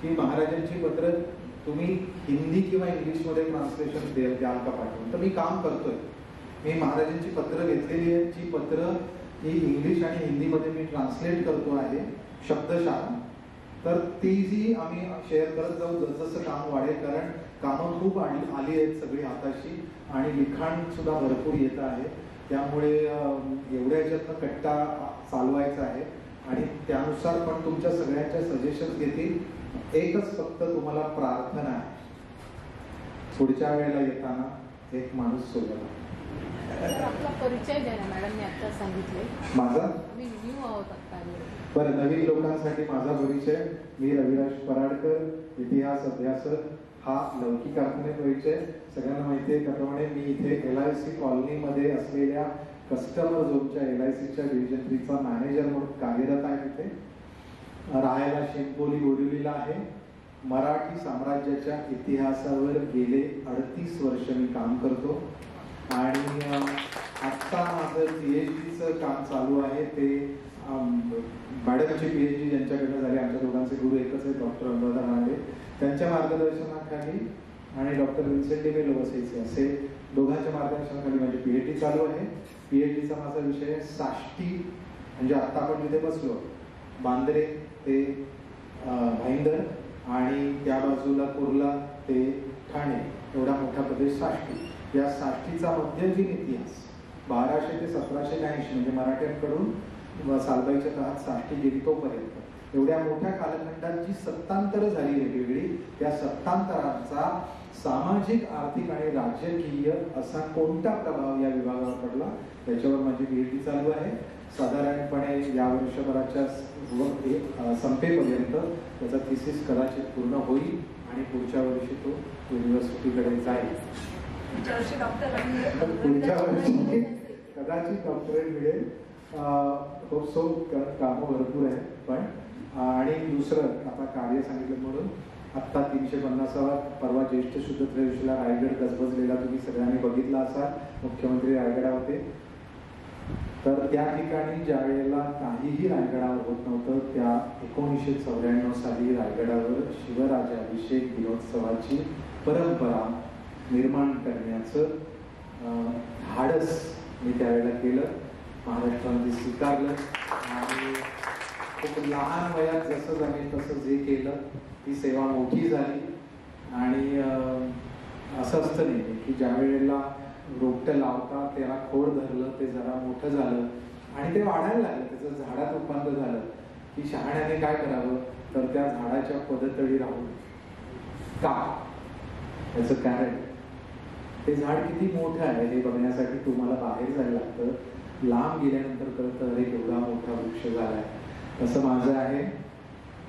की महाराजांची पत्र तुम्ही हिंदी किंवा इंग्लिशमध्ये ट्रान्सलेशन द्याल का पाठवून. तर मी काम करतोय. मी महाराजांची पत्र घेतलेली आहेत, जी पत्र ही इंग्लिश आणि हिंदीमध्ये मी ट्रान्सलेट करतो आहे शब्दशः. तर ती जी आम्ही शेअर करत जाऊ जसं काम वाढेल, कारण कामं खूप आली आहेत सगळी हाताशी आणि लिखाण सुद्धा भरपूर येत आहे. त्यामुळे एवढ्या ह्याच्यातनं कट्टा चालवायचा आहे आणि त्यानुसार पण तुमच्या सगळ्यांच्या सजेशन घेतील. एकच फक्त तुम्हाला प्रार्थना आहे, पुढच्या वेळेला येताना एक माणूस सोबत. आपला परिचय द्या ना मॅडम. मी आता सांगितले माझा मी न्यू आहोत आता. बरं, नवीन लोकांसाठी माझा परिचय. मी रविराज पराडकर, इतिहास अभ्यासक. हा लौकिकार्थने परिचय. सगळ्यांना माहिती आहे त्याप्रमाणे मी इथे LIC कॉलनीमध्ये असलेल्या कस्टमर झोनच्या LICच्या डिव्हिजन 3चा मॅनेजर म्हणून कार्यरत आहे. तिथे राहायला शिंपोली बोरिवलीला आहे. मराठी साम्राज्याच्या इतिहासावर गेले 38 वर्ष मी काम करतो आणि आत्ता माझं PhDचं काम चालू आहे. ते मॅडमची PhD ज्यांच्याकडनं झाली, आमच्या दोघांचे गुरु एकच आहेत, डॉक्टर अनुराधा रांडे, त्यांच्या मार्गदर्शनाखाली आणि डॉक्टर विन्सेंट डी मेलोवसेचे असे दोघांच्या मार्गदर्शनाखाली माझी PhD चालू आहे. PhDचा माझा विषय आहे साष्टी, म्हणजे आता आपण जिथे बसलो बांद्रे ते भाईंदर आणि त्या बाजूला कुर्ला ते ठाणे एवढा मोठा प्रदेश साष्टी. या साष्टीचा मध्ययुगीन इतिहास 1200 ते 1780 म्हणजे मराठ्यांकडून सालबाईच्या काळात साष्टी गेली तोपर्यंत एवढ्या मोठ्या कालखंडात जी सत्तांतरं झाली वेगवेगळी, त्या सत्तांतरांचा सामाजिक, आर्थिक आणि राजकीय असा कोणता प्रभाव या विभागावर पडला त्याच्यावर माझी PhD चालू आहे. साधारणपणे या वर्षभराच्या संपेपर्यंत त्याचा थिसिस कदाचित पूर्ण होईल आणि पुढच्या वर्षी तो युनिव्हर्सिटीकडे जाईल. पुढच्या वर्षी कदाचित डॉक्टरेट मिळेल. Hope so. कामं भरपूर आहे पण. आणि दुसरं आता कार्य सांगितलं म्हणून आत्ता 350वा परवा ज्येष्ठ शुद्ध त्रयोदशीला रायगड गजबजलेला तुम्ही सगळ्यांनी बघितला असाल. मुख्यमंत्री रायगडावर होते. तर त्या ठिकाणी ज्या वेळेला काहीही रायगडावर होत नव्हतं त्या 1994 साली रायगडावर शिवराजाभिषेक दिनोत्सवाची परंपरा निर्माण करण्याचं धाडस मी त्यावेळेला केलं. महाराष्ट्रामध्ये स्वीकारलं आणि खूप लहान वयात जसं जमेल तसं जे केलं ती सेवा मोठी झाली. आणि असं असतं नाही की ज्या वेळेला रोपटं लावता त्याला खोड धरलं, ते जरा मोठं झालं आणि ते वाढायला लागलं, त्याचं झाडात रूपांतर झालं की शहाण्याने काय करावं तर त्या झाडाच्या पदतळी राहून का याचं कारण ते झाड किती मोठं आहे हे बघण्यासाठी तुम्हाला बाहेर जायला लागतं. लांब गेल्यानंतर कळतं अरे केवढा मोठा वृक्ष झालाय. तसं माझं आहे.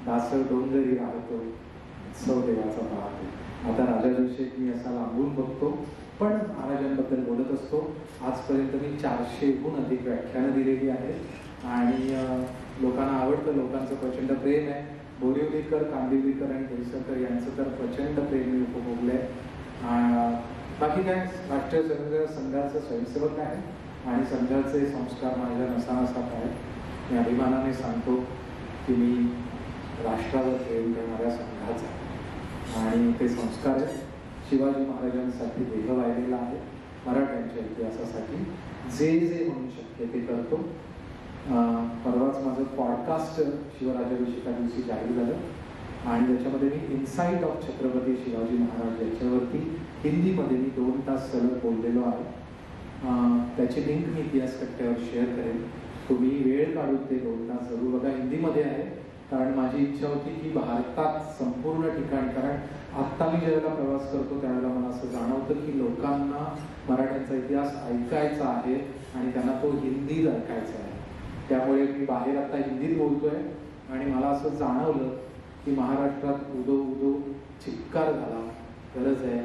दासळ डोंगरी राहतो, उत्सव देवाचा पाहतो. आता राजाभिषेक मी असा लांबून बघतो पण महाराजांबद्दल बोलत असतो. आजपर्यंत मी 400हून अधिक व्याख्यानं दिलेली आहेत आणि लोकांना आवडतं. लोकांचं प्रचंड प्रेम आहे. बोरिवलीकर, कांदिवलीकर आणि दहिसरकर यांचं तर प्रचंड प्रेम मी उपभोगलंय. बाकी काय, राष्ट्रीय स्वयंसेवक संघाचा स्वयंसेवक आहे आणि संघाचे संस्कार माझ्या नसानसात आहेत. मी अभिमानाने सांगतो की मी राष्ट्रावर प्रेम करणाऱ्या संघाचा आणि ते संस्कार आहेत. शिवाजी महाराजांसाठी देह वाहिलेला आहे. मराठ्यांच्या इतिहासासाठी जे जे म्हणू शक्य ते करतो. परवाच माझं पॉडकास्ट शिवराजाभिषेका दिवशी जाहीर झालं आणि त्याच्यामध्ये मी इन्साईट ऑफ छत्रपती शिवाजी महाराज याच्यावरती हिंदीमध्ये मी 2 तास सलग बोललेलो आहे. त्याची लिंक मी इतिहास कट्ट्यावर शेअर करेन. तुम्ही वेळ काढून ते 2 तास जरूर बघा. हिंदीमध्ये आहे कारण माझी इच्छा होती की भारतात संपूर्ण ठिकाणी, कारण आत्ता मी ज्यावेळेला प्रवास करतो त्यावेळेला मला असं जाणवतं की लोकांना मराठ्यांचा इतिहास ऐकायचा आहे आणि त्यांना तो हिंदीत ऐकायचा आहे. त्यामुळे मी बाहेर आता हिंदीत बोलतोय आणि मला असं जाणवलं की महाराष्ट्रात उदो उदो चिक्कार झाला. गरज आहे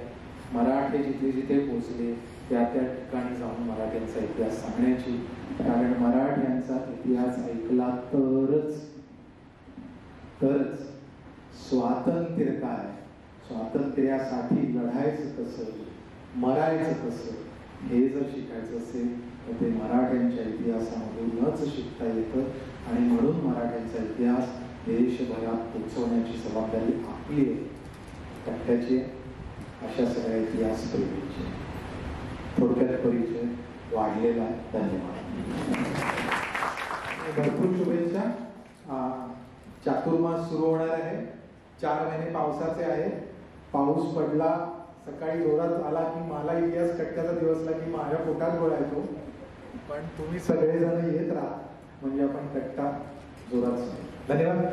मराठे जिथे जिथे पोचले त्या त्या ठिकाणी जाऊन मराठ्यांचा इतिहास सांगण्याची. कारण मराठ्यांचा इतिहास ऐकला तरच स्वातंत्र्य काय, स्वातंत्र्यासाठी लढायचं कसं, मरायचं कसं हे जर शिकायचं असेल तर ते मराठ्यांच्या इतिहासामधूनच शिकता येतं. आणि म्हणून मराठ्यांचा इतिहास देशभरात पोचवण्याची जबाबदारी आपली आहे, कट्ट्याची आहे, अशा सगळ्या इतिहास प्रेमीची. थोडक्यात परिचय वाढलेला आहे. धन्यवाद. भरपूर शुभेच्छा. चातुर्मास सुरू होणार आहे. 4 महिने पावसाचे आहेत. पाऊस पडला सकाळी जोरात आला की मला इतिहास कट्ट्याचा दिवसला की माझ्या पोटात गोळायचो. पण तुम्ही सगळेजण येत राहा म्हणजे आपण कट्टा जोरात. धन्यवाद.